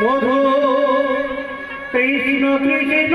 মধু কৃষ্ণ কৃষ্ণ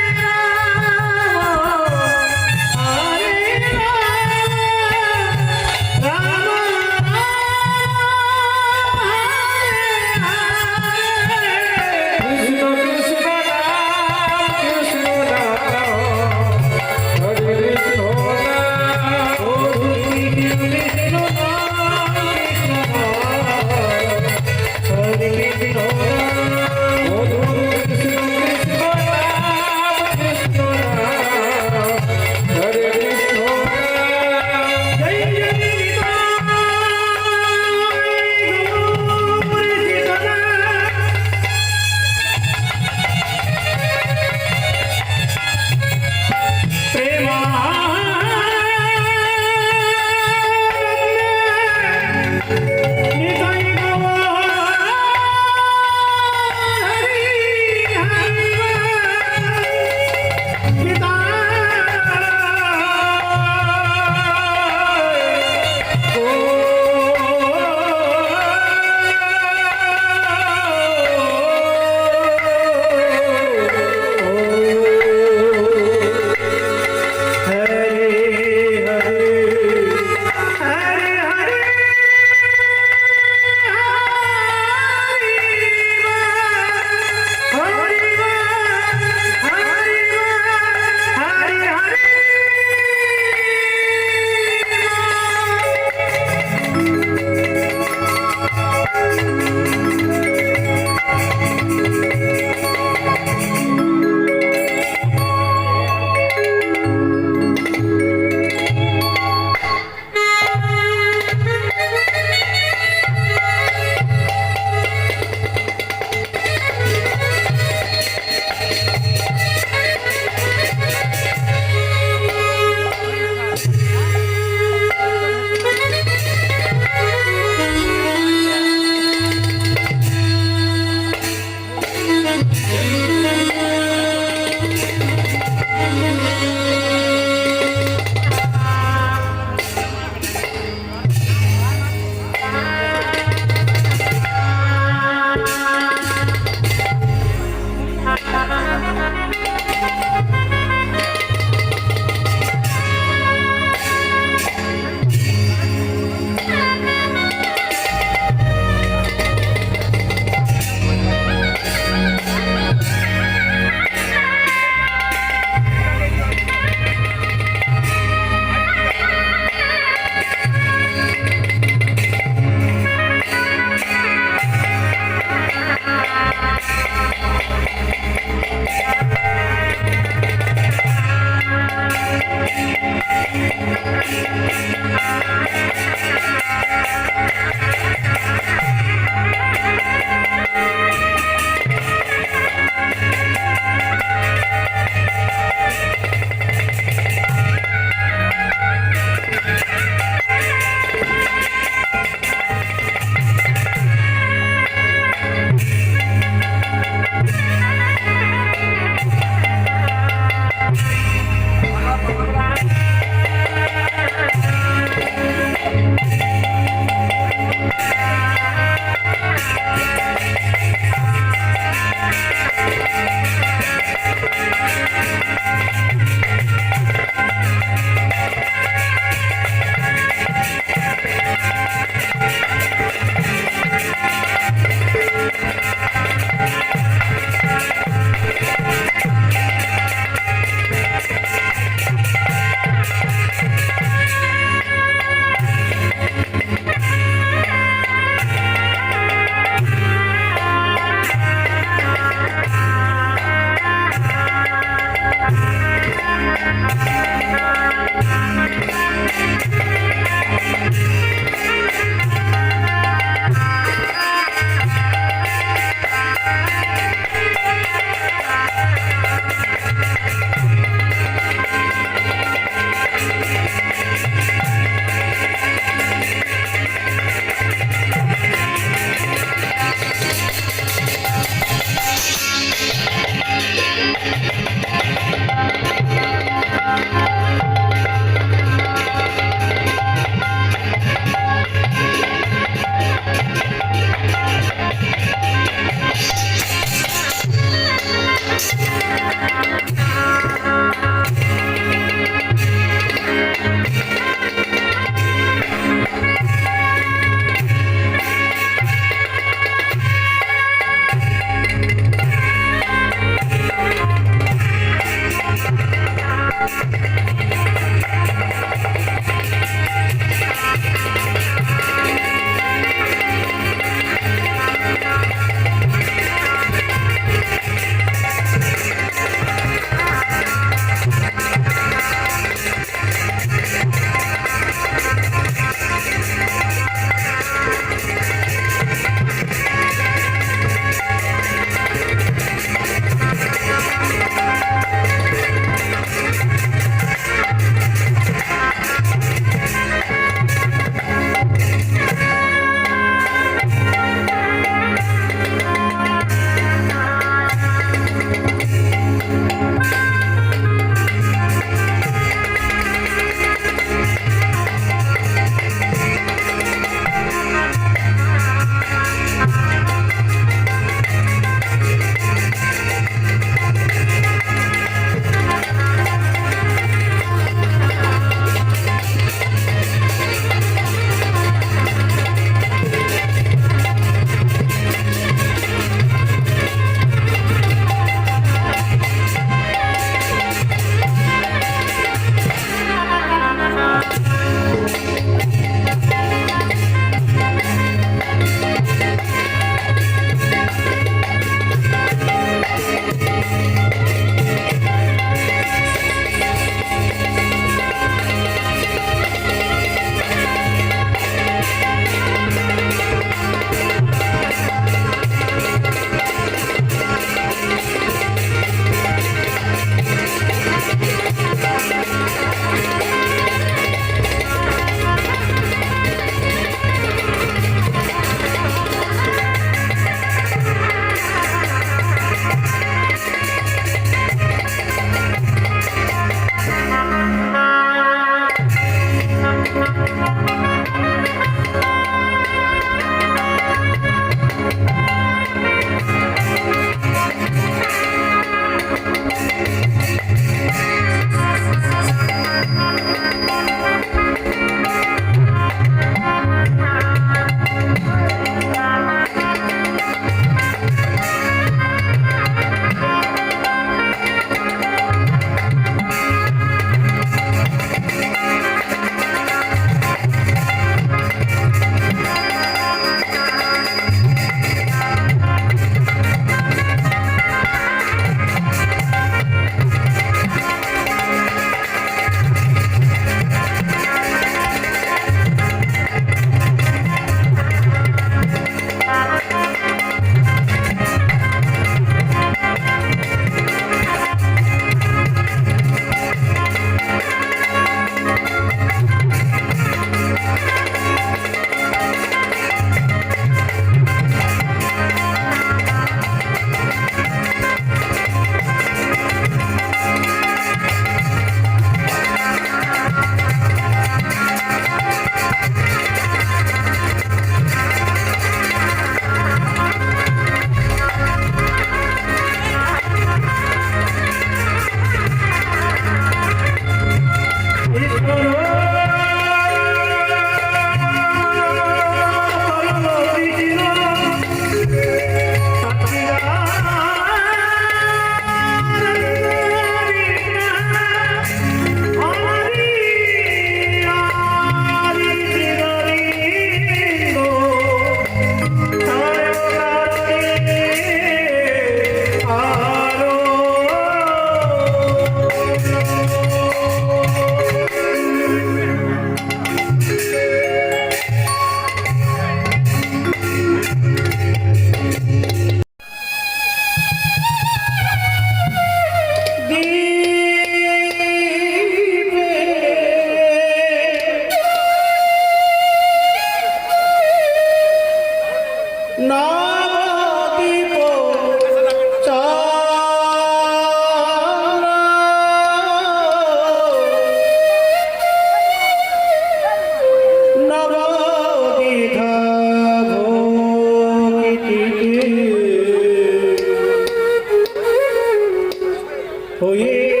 হয়ে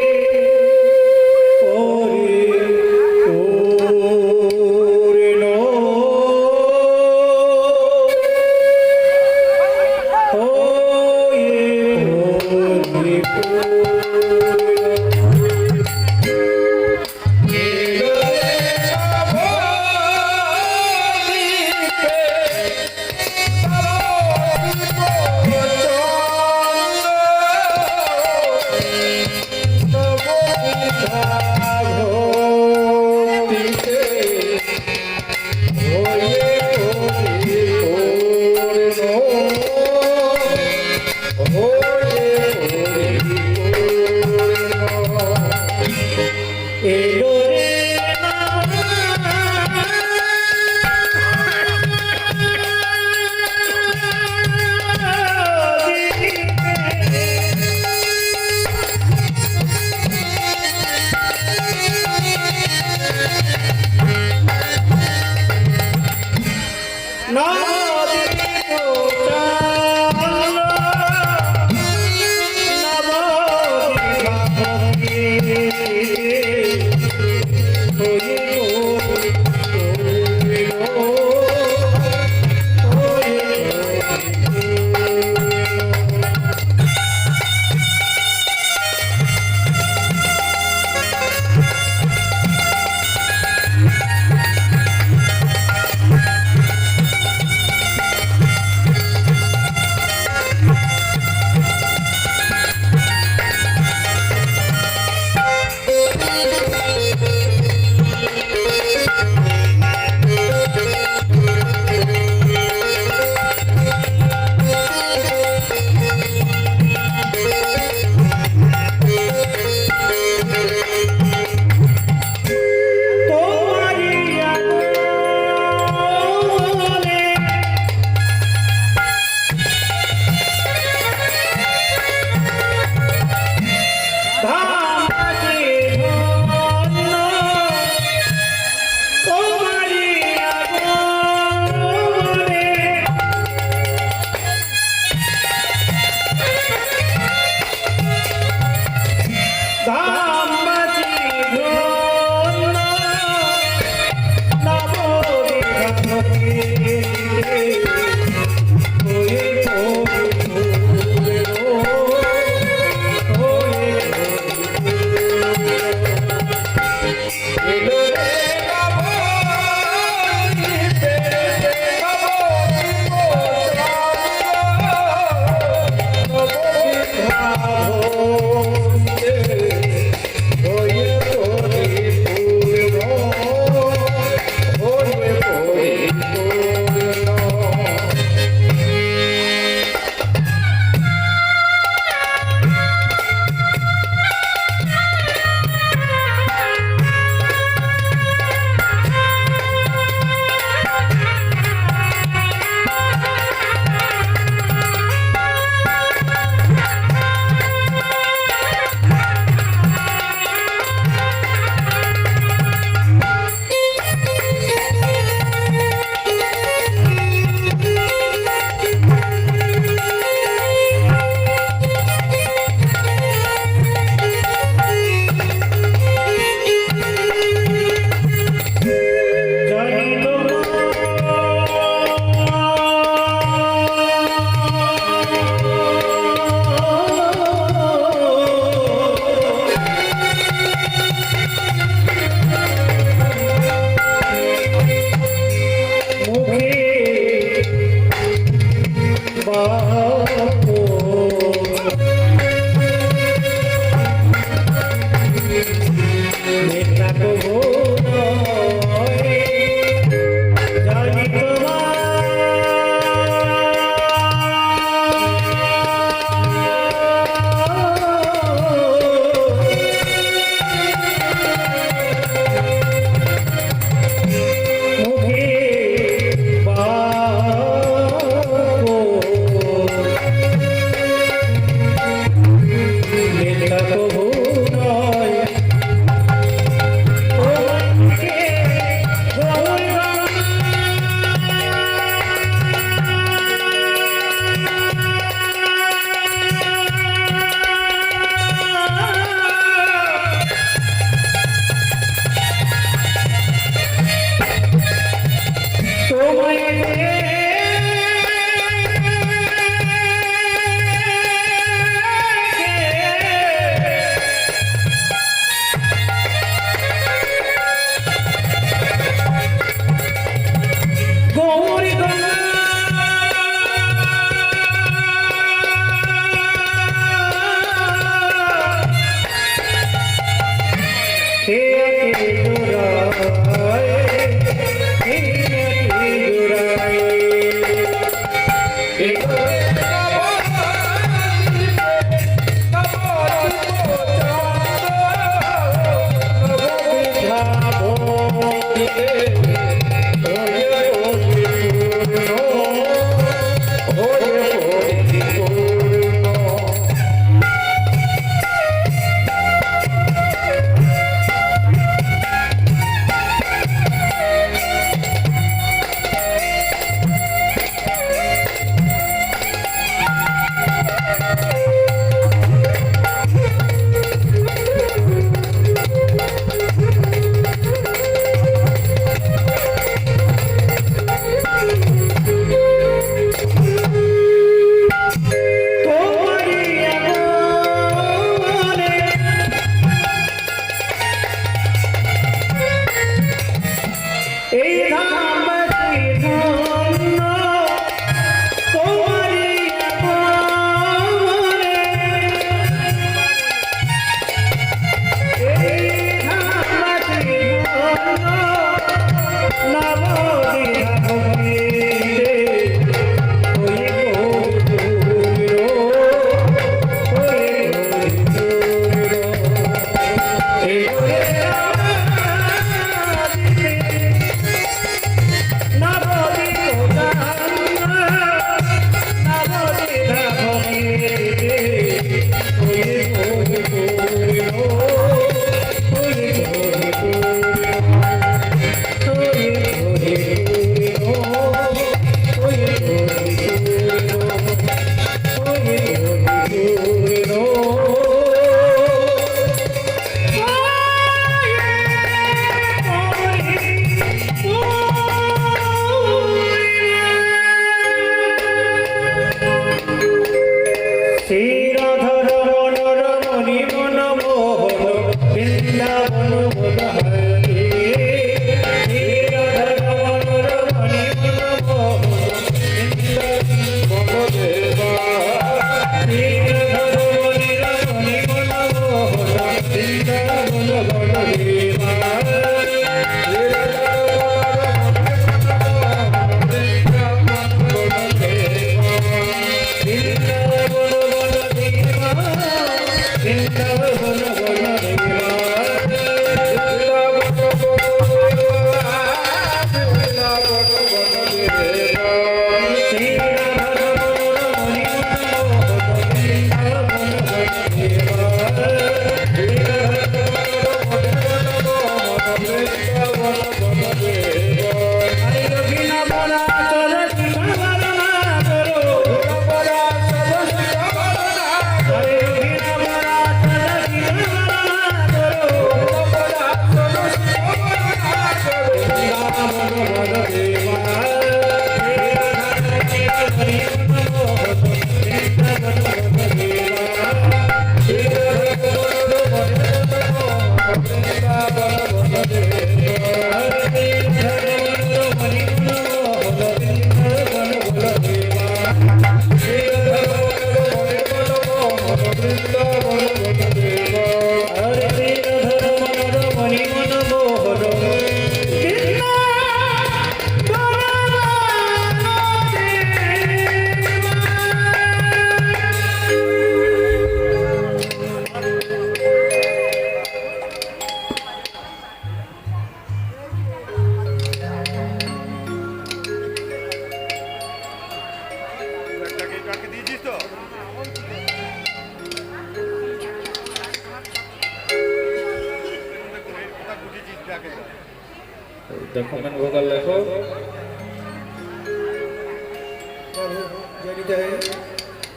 देखो मन भोगल देखो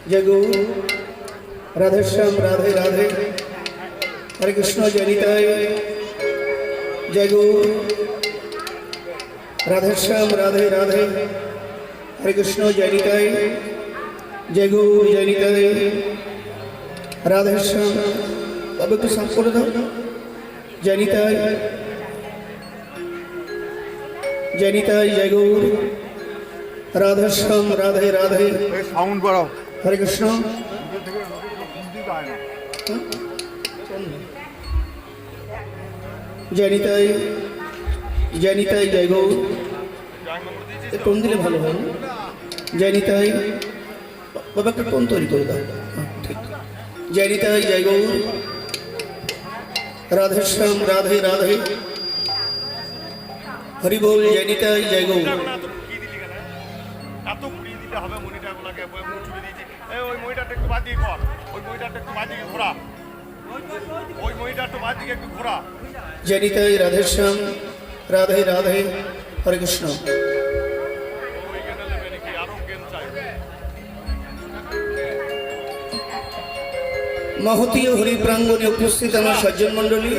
जय गुरु राधे श्याम राधे राधे हरे कृष्ण जनिताय जय गुरु राधे श्याम राधे राधे हरे कृष्ण जनिताय जय गुरु जनिताय राधे श्याम अब तो सब कर दो जनिताय जनिताय जय गुरु राधे श्याम राधे राधे साउंड बढ़ाओ हरे कृष्ण जनिताय जनिताय जय गौर টোন দিলে ভালো হয় जनिताय बाबा একটা টোন তৈরি করে দাও ঠিক जनिताय जय गौर राधे श्याम राधे राधे हरि बोल जनिताय जय गौर এত পুড়িয়ে দিতে হবে মনিটারগুলোকে মুখ চুড়ে দিয়েছি ওই মনিটারটা একটু বাদ দিয়ে কর ওই মনিটারটা একটু বাদ দিয়ে ঘোরা ওই মনিটারটা বাদ দিয়ে একটু ঘোরা जनिताय राधे श्याम राधे राधे हरे कृष्ण ওই গেনে নেবে নাকি আরো গেন চাই महतीय हरि प्रांगणे उपस्थित आमार सज्जन मंडली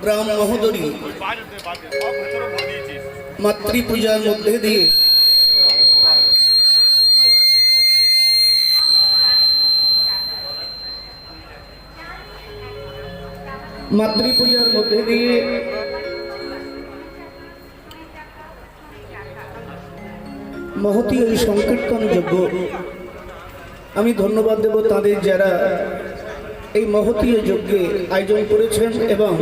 ग्राम महोदरी বাইরে দে বাদ দে সব ভেতরে ভরে দিয়েছিস मातृ पूजार मध्य दिए मातृ पूजार मध्य दिए महती संकीर्तन यज्ञ আমি ধন্যবাদ দেব তাদের যারা এই মহতীয় যজ্ঞে আয়োজন করেছেন এবং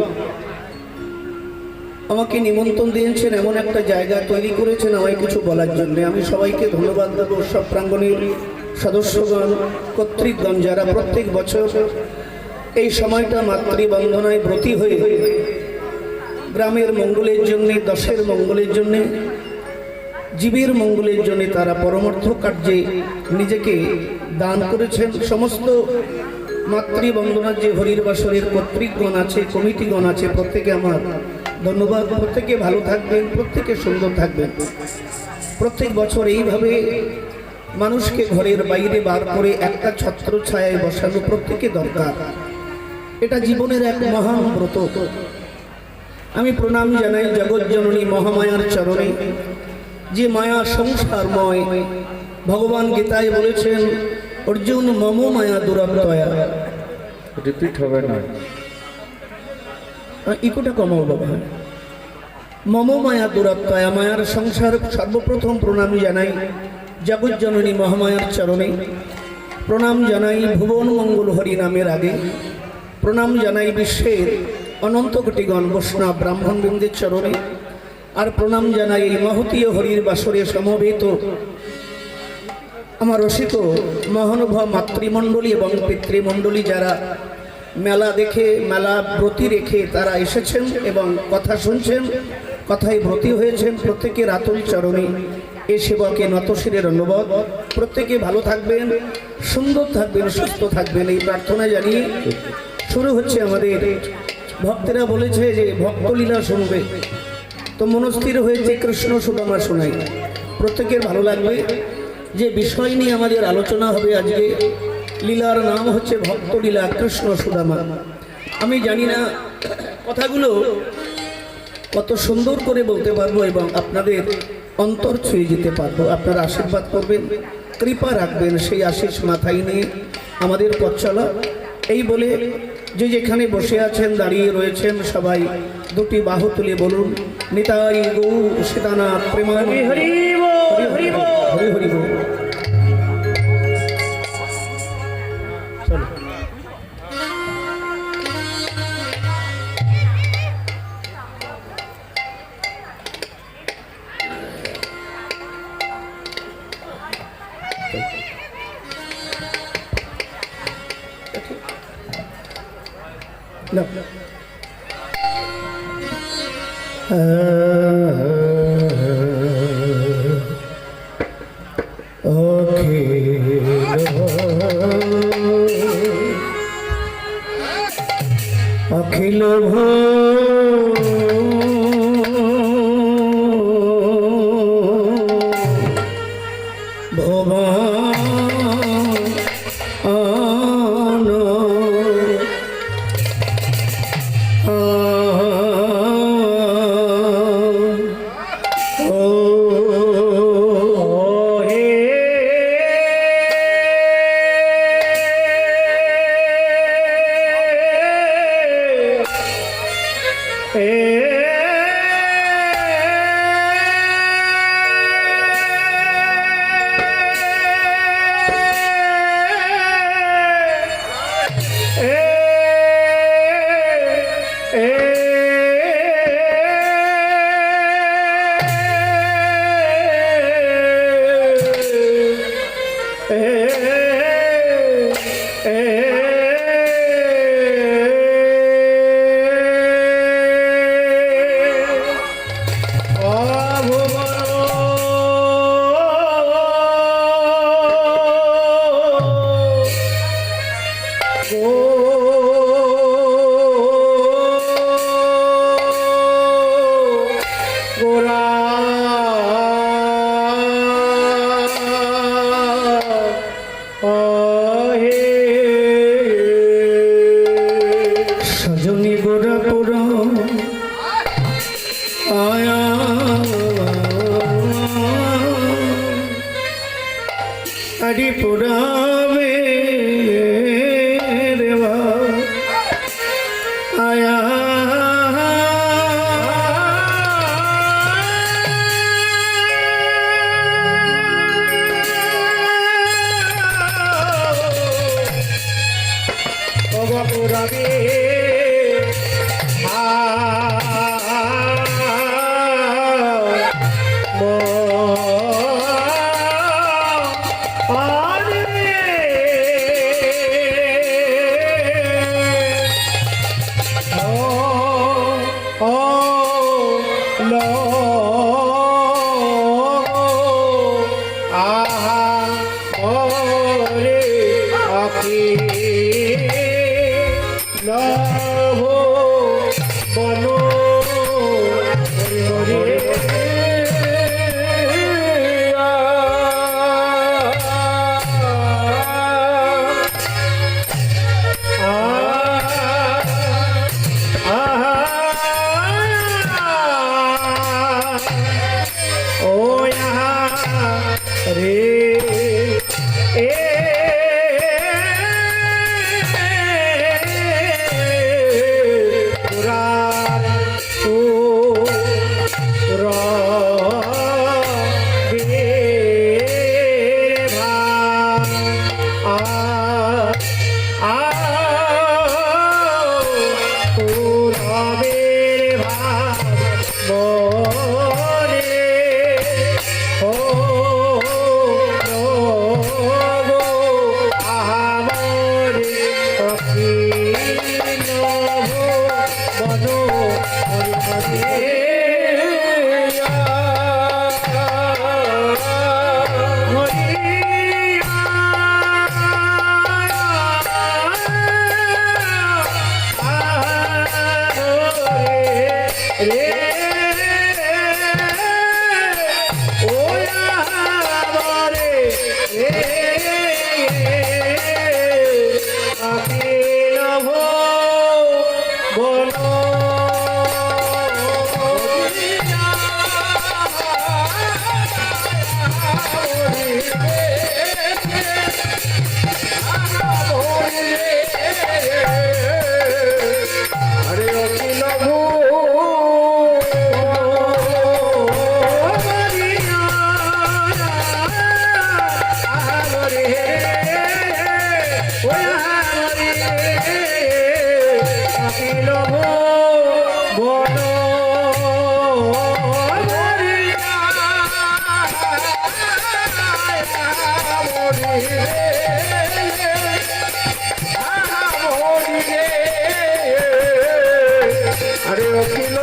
আমাকে নিমন্ত্রণ দিয়েছেন এমন একটা জায়গা তৈরি করেছেন আমায় কিছু বলার জন্য আমি সবাইকে ধন্যবাদ দেব সব প্রাঙ্গণের সদস্যগণ কর্তৃকগণ যারা প্রত্যেক বছর এই সময়টা মাতৃবন্দনায় ব্রতী হয়ে গ্রামের মঙ্গলের জন্য দেশের মঙ্গলের জন্য জীবের মঙ্গলের জন্য তারা পরমার্থ কার্যে নিজেকে দান করেছেন সমস্ত মাতৃবন্দনার যে হরির বাসরের কর্তৃকগণ আছে কমিটিগণ আছে প্রত্যেকে আমার ধন্যবাদ প্রত্যেকে ভালো থাকবেন প্রত্যেকে সুন্দর থাকবেন প্রত্যেক বছর এইভাবে মানুষকে ঘরের বাইরে বার করে একটা ছত্র ছায়ায় বসানো প্রত্যেকে দরকার এটা জীবনের এক মহান ব্রত আমি প্রণাম জানাই জগৎজননী মহামায়ার চরণে যে মায়া সংসারময় ভগবান গীতায় বলেছেন অর্জুন মম মায়া দুরাত্ময়া। রিপিট হবে না। ইকোটা কমাও বাবা। মম মায়া দুরাত্ময়া, মায়ার সংসার। সর্বপ্রথম প্রণাম জানাই জগজ্জননী মহামায়ার চরণে, প্রণাম জানাই ভুবন মঙ্গল হরি নামের আগে, প্রণাম জানাই বিশ্বের অনন্ত কোটিগণ বৈষ্ণব ব্রাহ্মণ বৃন্দের চরণে, আর প্রণাম জানাই এই মহতীয় হরির বাসরে সমবেত আমার রসিক মহানুভব মাতৃমণ্ডলী এবং পিতৃমণ্ডলী, যারা মেলা দেখে মেলা ব্রতী রেখে তারা এসেছেন এবং কথা শুনছেন, কথায় ব্রতী হয়েছেন। প্রত্যেকের আতুল চরণে এ সেবকে নতশিরের অনুবাদ। প্রত্যেকে ভালো থাকবেন, সুন্দর থাকবেন, সুস্থ থাকবেন, এই প্রার্থনা জানিয়ে শুরু হচ্ছে আমাদের। ভক্তেরা বলেছে যে ভক্তলীলা শুনবে, তো মনস্থির হয়েছে কৃষ্ণ সুদামা শোনাই। প্রত্যেকের ভালো লাগবে। যে বিষয় নিয়ে আমাদের আলোচনা হবে আজকে, লীলার নাম হচ্ছে ভক্তলীলা কৃষ্ণ সুদামা। আমি জানি না কথাগুলো কত সুন্দর করে বলতে পারবো এবং আপনাদের অন্তর ছুঁয়ে যেতে পারবো। আপনারা আশীর্বাদ করবেন, কৃপা রাখবেন, সেই আশীষ মাথায় নিয়ে আমাদের পথ চলা। এই বলে যে যেখানে বসে আছেন, দাঁড়িয়ে রয়েছেন, সবাই দুটি বাহু তুলে বলুন নিতাই গৌর সীতানাথ প্রেমানন্দে হরি হরি বল, হরি হরি বল। চলো। No. অখিল সজনী গোরা পুরা আয়া আদি পুরাবে রেবা আয়া পুরাবে রে আরে অখিল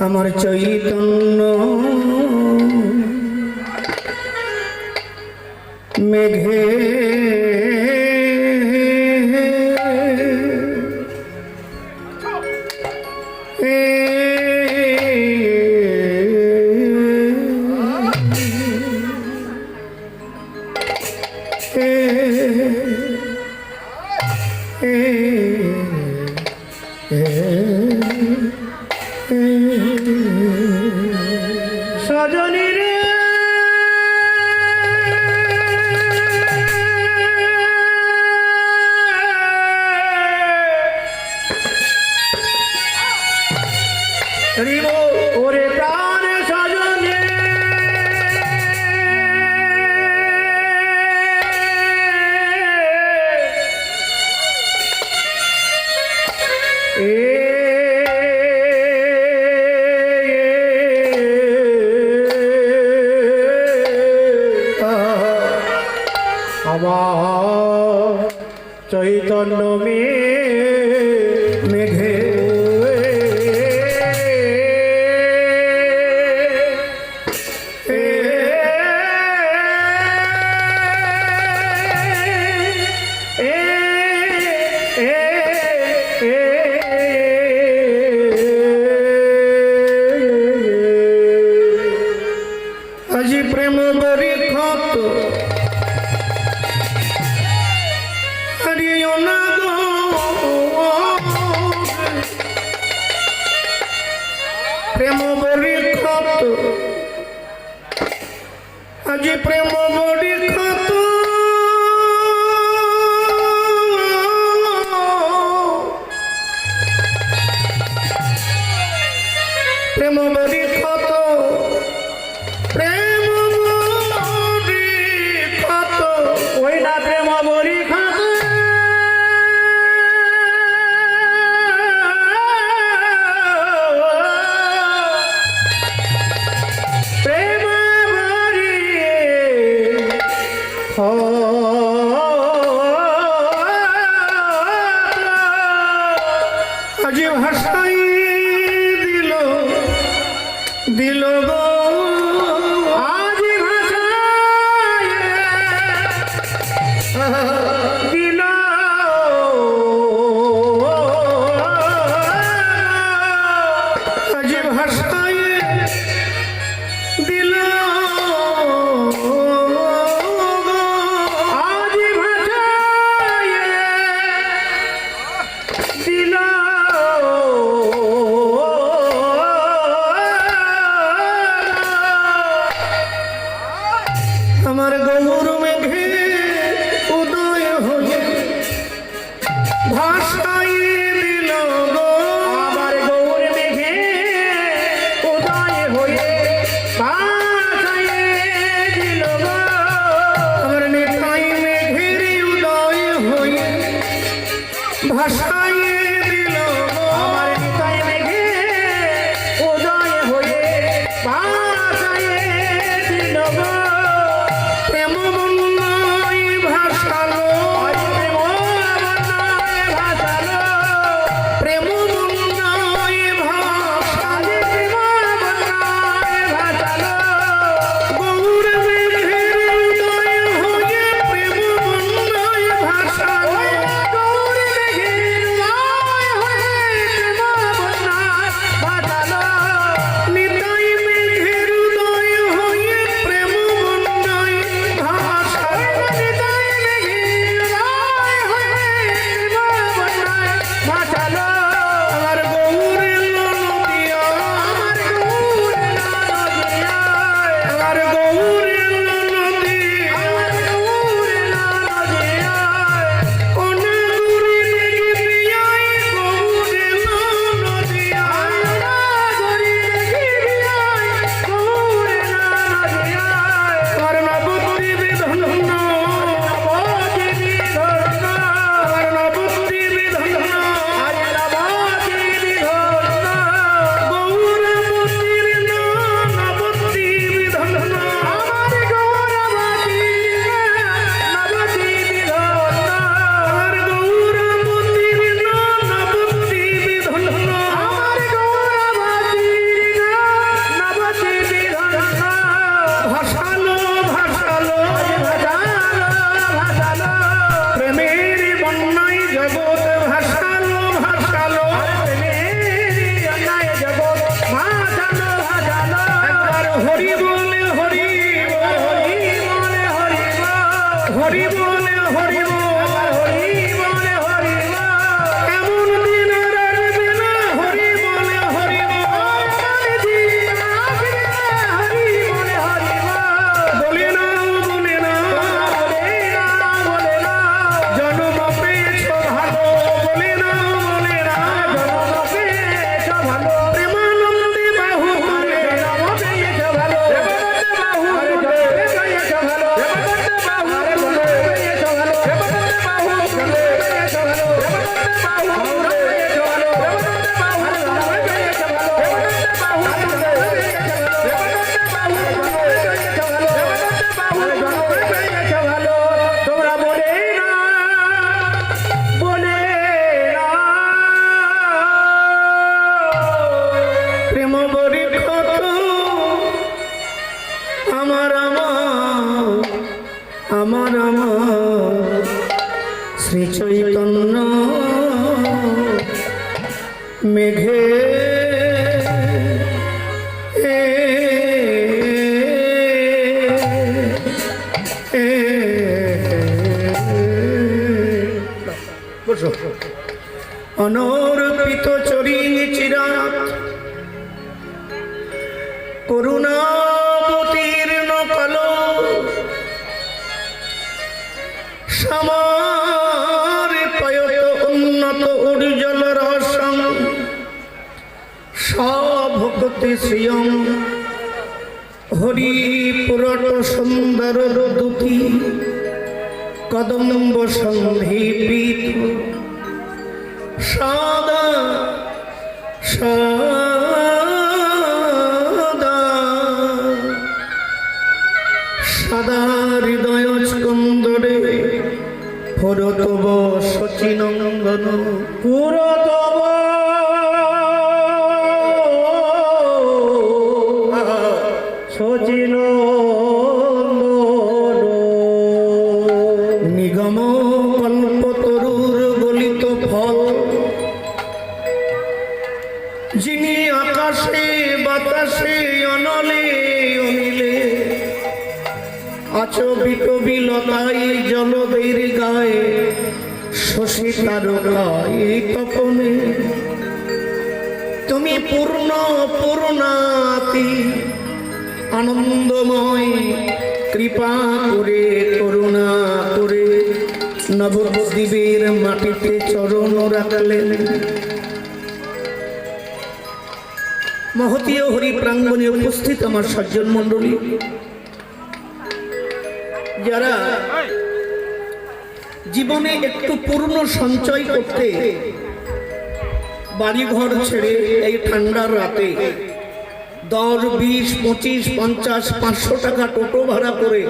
আমার চৈতন্য মেঘে সজনী রে ওরে প্রাণ সজনী আমার চৈতন্য মেঘে আজি প্রেম বরি ক্ষত প্রেম বরি ক্ষত আজি প্রেম বরি ক্ষত প্রেম বরি ক্ষত প্রেম বরি ক্ষত ওই না প্রেম বরি ক্ষত আজি ভাষাই দিল দিল গো আজি ভাষাই দিল আজি ভাষাই দিল আমার গৌর মেঘে উদয় হয়ে ভাষাই দিল গো আমার গৌর মেঘে উদয় হয়ে হরি বলে হরি এমন দিন আর আসবে না হরি বলে হরি বলে না জন্ম পেয়েছ ভালো বলে না প্রেমানন্দে বাহু বলে তোমরা বলে না প্রেম বরি কত আমার শ্রী চৈতন্য মেঘে অনর্পিত চরিং চিরাত করুণাবতীর্ণ কালো সমার পয়ত উন্নত উজ্জ্বল রসম সভক্তি শ্রিয়ম হরি পুরট সুন্দর দুতি কদম্ব সন্ধিপীঠ সদা হৃদয় স্কন্দরে পুরতব শচীনন্দন পুরতব নিগম কল্পতরুর গলিত ফল যিনি আকাশে বাতাসে অনলে অনিলে আচবিত বিলতাই জলদের গায়ে শশী তারকায় তপনে তুমি পূর্ণ পূর্ণাতি আনন্দময় কৃপা করে করুণা করে নবদ্বীপের মাটিতে চরণ রাখলেন। মহতীয় হরি প্রাঙ্গণে উপস্থিত আমার সজ্জন মণ্ডলী, যারা জীবনে একটু পূর্ণ সঞ্চয় করতে বাড়িঘর ছেড়ে এই ঠান্ডার রাতে 10, 20, 25, 50, 500 টাকা টোটো ভাড়া করে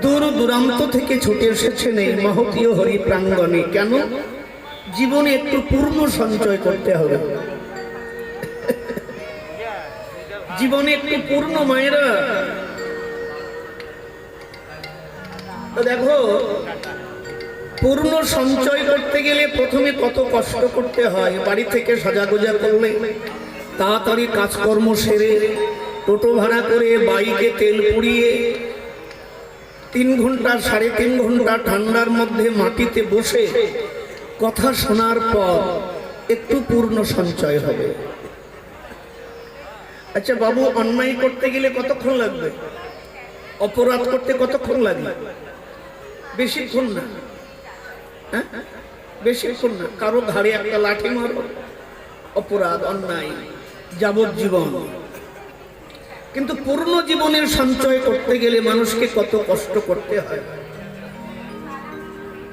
দূর দূরান্ত থেকে ছুটে এসেছেন এই মহতীয় হরি প্রাঙ্গণে। কেন? জীবনে একটু পূর্ণ সঞ্চয় করতে হবে। জীবনে একটু পূর্ণ মায়েরা দেখো, পূর্ণ সঞ্চয় করতে গেলে প্রথমে কত কষ্ট করতে হয়। বাড়ি থেকে সাজাগোজা করলে, তাড়াতাড়ি কাজকর্ম সেরে, টোটো ভাড়া করে, বাইকে তেল পুড়িয়ে 3 ঘন্টা 3.5 ঘন্টা ঠান্ডার মধ্যে মাটিতে বসে কথা শোনার পর একটু পূর্ণ সঞ্চয় হবে। আচ্ছা বাবু, অন্যায় করতে গেলে কতক্ষণ লাগবে? অপরাধ করতে কতক্ষণ লাগে? বেশিক্ষণ না, হ্যাঁ বেশিক্ষণ না। কারো ঘাড়ে একটা লাঠি মারো, অপরাধ অন্যায় যাবজ্জীবন। কিন্তু পূর্ণ জীবনের সঞ্চয় করতে গেলে মানুষকে কত কষ্ট করতে হয়।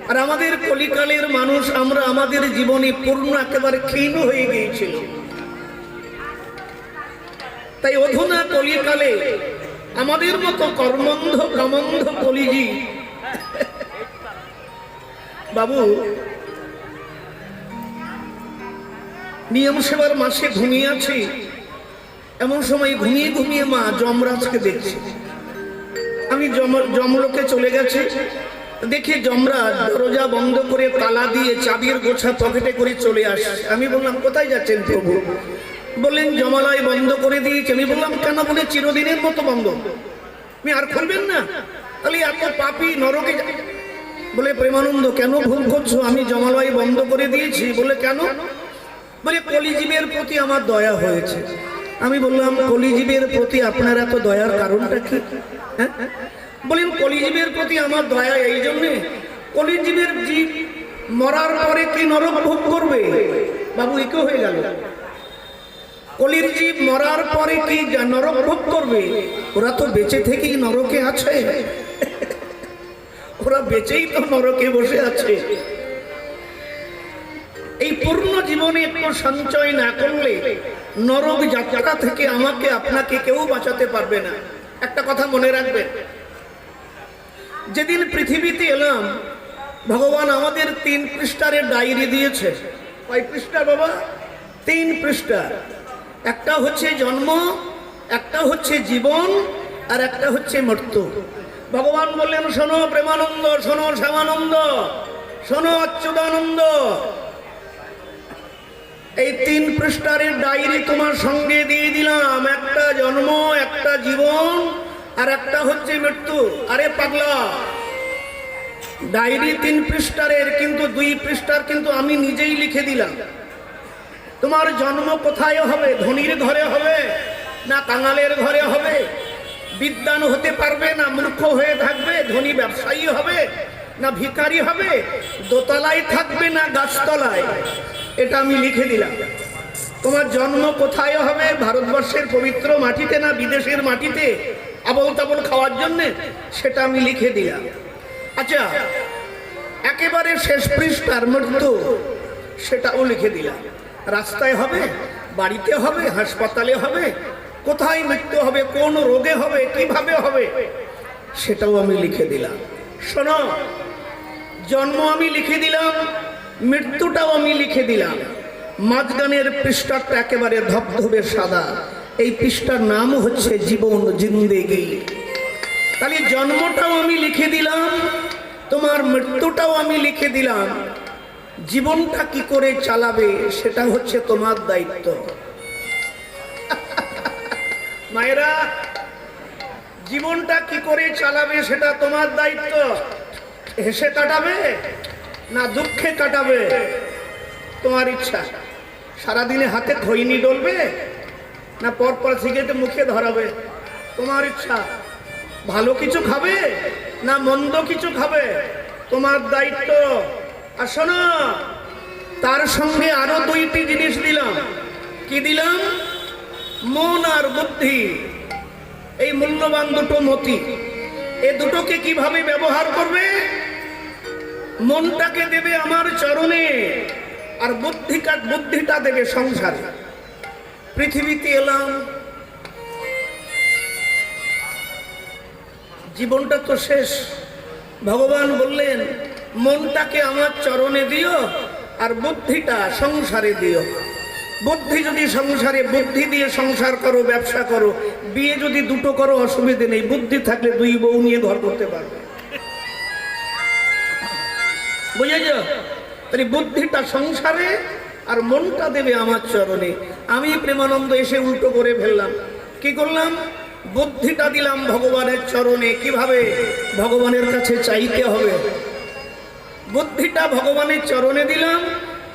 আর আমাদের কলিকালের মানুষ, আমরা আমাদের জীবনে পূর্ণ একেবারে ক্ষীণ হয়ে গিয়েছিল। তাই অধুনা কলিকালে আমাদের মতো কর্মন্ধ কামন্ধ কলিজি বাবু নিয়ম সেবার মাসে ঘুমিয়ে আছি, এমন সময় ঘুমিয়ে ঘুমিয়ে মা যমরাজকে দেখছি। আমি যমলোকে চলে গেছি, দেখি যমরাজ দরজা বন্ধ করে তালা দিয়ে চাবির গোছা পকেটে করে চলে আসে। আমি বললাম, কোথায় যাচ্ছেন প্রভু? বললেন, জমালয় বন্ধ করে দিয়েছে। আমি বললাম, কেন? বলে, চিরদিনের মতো বন্ধ, আপনি আর খুলবেন না? তাহলে এত পাপী নরকে বলে প্রেমানন্দ কেন ভুল করছো? আমি জমালয় বন্ধ করে দিয়েছি। বলে কেন? বলে কলিজীবের প্রতি আমার দয়া হয়েছে। আমি বললাম কলিজীবের প্রতি আপনার এত দয়ার কারণটা কি? হ্যাঁ, বলেন কলিজীবের প্রতি আমার দয়া এই জন্যে, কলিজীবের জীব মরার পরে কি নরক ভোগ করবে? বাবু একে হয়ে গেল। কলির জীব মরার পরে কি নরক ভোগ করবে? ওরা তো বেঁচে থেকেই নরকে আছে, ওরা বেঁচেই তো নরকে বসে আছে। এই পূর্ণ জীবনে একটু সঞ্চয় না করলে নরক যাত্রা থেকে আমাকে আপনাকে কেউ বাঁচাতে পারবে না। একটা কথা মনে রাখবেন, যেদিন পৃথিবীতে এলাম ভগবান আমাদের 3 পৃষ্ঠার ডায়েরি দিয়েছে। কয় পৃষ্ঠা বাবা? 3 পৃষ্ঠা। একটা হচ্ছে জন্ম, একটা হচ্ছে জীবন, আর একটা হচ্ছে মৃত্যু। ভগবান বললেন শোনো প্রেমানন্দ, শোনো শ্যামানন্দ, শোনো অচ্যুতানন্দ, এই 3 পৃষ্ঠার ডায়েরি তোমার সঙ্গে দিয়ে দিলাম। একটা জন্ম, একটা জীবন, আর একটা হচ্ছে মৃত্যু। আরে পাগলা, ডায়েরি 3 পৃষ্ঠার, কিন্তু 2 পৃষ্ঠার কিন্তু আমি নিজেই লিখে দিলাম। তোমার জন্ম কোথায় হবে? ধনীর ঘরে হবে না কাঙালের ঘরে হবে? বিদ্বান হতে পারবে না মূর্খ হয়ে থাকবে? ধনী ব্যবসায়ী হবে না ভিখারি হবে? দোতলায় থাকবে না গাছতলায়? এটা আমি লিখে দিলাম। তোমার জন্ম কোথায় হবে? ভারতবর্ষের পবিত্র মাটিতে না বিদেশের মাটিতে আবল তাবল খাওয়ার জন্যে? সেটা আমি লিখে দিলাম। আচ্ছা, একেবারে শেষ পৃষ্ঠার মৃত্যু, সেটাও লিখে দিলাম। রাস্তায় হবে, বাড়িতে হবে, হাসপাতালে হবে, কোথায় মৃত্যু হবে, কোন রোগে হবে, কিভাবে হবে, সেটাও আমি লিখে দিলাম। শোনো, জন্ম আমি লিখে দিলাম, মৃত্যুটাও আমি লিখে দিলাম। মাঝখানের পৃষ্ঠাটা একেবারে ধবধবে সাদা, এই পৃষ্ঠার নাম হচ্ছে জীবন, জিন্দেগি। তাহলে জন্মটাও আমি লিখে দিলাম, তোমার মৃত্যুটাও আমি লিখে দিলাম। জীবনটা কি করে চালাবে সেটা হচ্ছে তোমার দায়িত্ব। মায়েরা, জীবনটা কি করে চালাবে সেটা তোমার দায়িত্ব। হেসে কাটাবে না দুঃখে কাটাবে, তোমার ইচ্ছা। সারাদিনে হাতে খৈনি ডলবে না পরপর সিগারেট মুখে ধরাবে, তোমার ইচ্ছা। ভালো কিছু খাবে না মন্দ কিছু খাবে, তোমার দায়িত্ব। আর শোনো, তার সঙ্গে আরো 2টি জিনিস দিলাম। কি দিলাম? মন আর বুদ্ধি, এই মূল্যবান দুটো মতি। এই দুটোকে কিভাবে ব্যবহার করবে? মনটাকে দেবে আমার চরণে, আর বুদ্ধিটা দেবে সংসারে। পৃথিবীতে এলাম, জীবনটা তো শেষ। ভগবান বললেন মনটাকে আমার চরণে দিও, আর বুদ্ধিটা সংসারে দিও। বুদ্ধি যদি সংসারে, বুদ্ধি দিয়ে সংসার করো, ব্যবসা করো, বিয়ে যদি 2টো করো অসুবিধে নেই। বুদ্ধি থাকলে 2 বউ নিয়ে ঘর করতে পারবে, বুঝেছ? তাই বুদ্ধিটা সংসারে আর মনটা দেবে আমার চরণে। আমি প্রেমানন্দ এসে উল্টো করে ফেললাম। কি করলাম? বুদ্ধিটা দিলাম ভগবানের চরণে। কিভাবে? ভগবানের কাছে চাইতে হবে। বুদ্ধিটা ভগবানের চরণে দিলাম,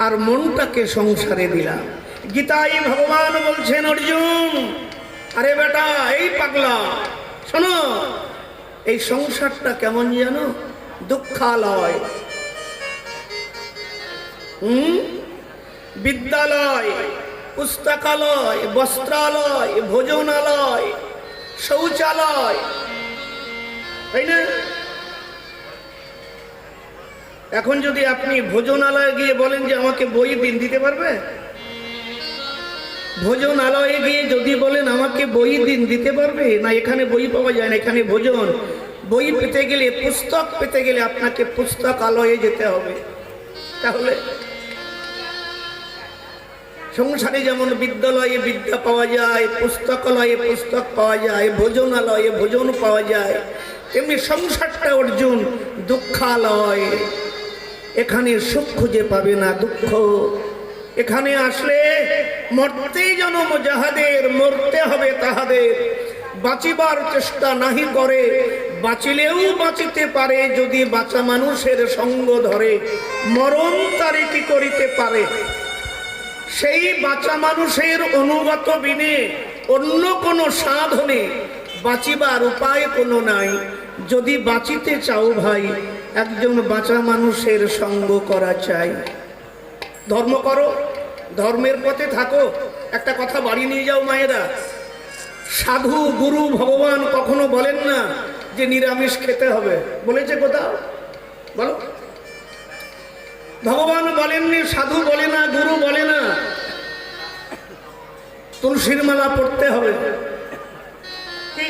আর মনটাকে সংসারে দিলাম। গীতায় ভগবান বলছেন, অর্জুন, আরে বেটা, এই পাগলা, শোনো, এই সংসারটা কেমন জানো? দুঃখালয়। বিদ্যালয়, পুস্তকালয়, বস্ত্রালয়, ভোজনালয়, শৌচালয়, তাই না? এখন যদি আপনি ভোজনালয়ে গিয়ে বলেন যে আমাকে বই দিন, দিতে পারবে? ভোজনালয়ে গিয়ে যদি বলেন আমাকে বই দিন, দিতে পারবে না? এখানে বই পাওয়া যায় না, এখানে ভোজন। বই পেতে গেলে, পুস্তক পেতে গেলে আপনাকে পুস্তকালয়ে যেতে হবে। তাহলে সংসারে যেমন বিদ্যালয়ে বিদ্যা পাওয়া যায়, পুস্তকালয়ে পুস্তক পাওয়া যায়, ভোজনালয়ে ভোজন পাওয়া যায়, তেমনি সংসারটা অর্জুন দুঃখালয়। এখানে সুখ খুঁজে পাবে না, দুঃখ। এখানে আসলে মরতেই জন্ম যাহাদের, মরতে হবে তাহাদের। বাঁচিবার চেষ্টা নাহি করে, বাঁচিলেও বাঁচিতে পারে যদি বাঁচা মানুষের সঙ্গ ধরে, মরণ তারে কি করিতে পারে। সেই বাঁচা মানুষের অনুগত বিনে অন্য কোনো সাধনে বাঁচিবার উপায় কোনো নাই। যদি বাঁচিতে চাও ভাই, একজন বাঁচা মানুষের সঙ্গ করা চাই। ধর্ম করো, ধর্মের পথে থাকো। একটা কথা বাড়ি নিয়ে যাও মায়েরা, সাধু গুরু ভগবান কখনো বলেন না যে নিরামিষ খেতে হবে, বলেছে কোথাও? বলো, ভগবান বলেননি, সাধু বলে না, গুরু বলে না তুলসীর মালা পড়তে হবে। কি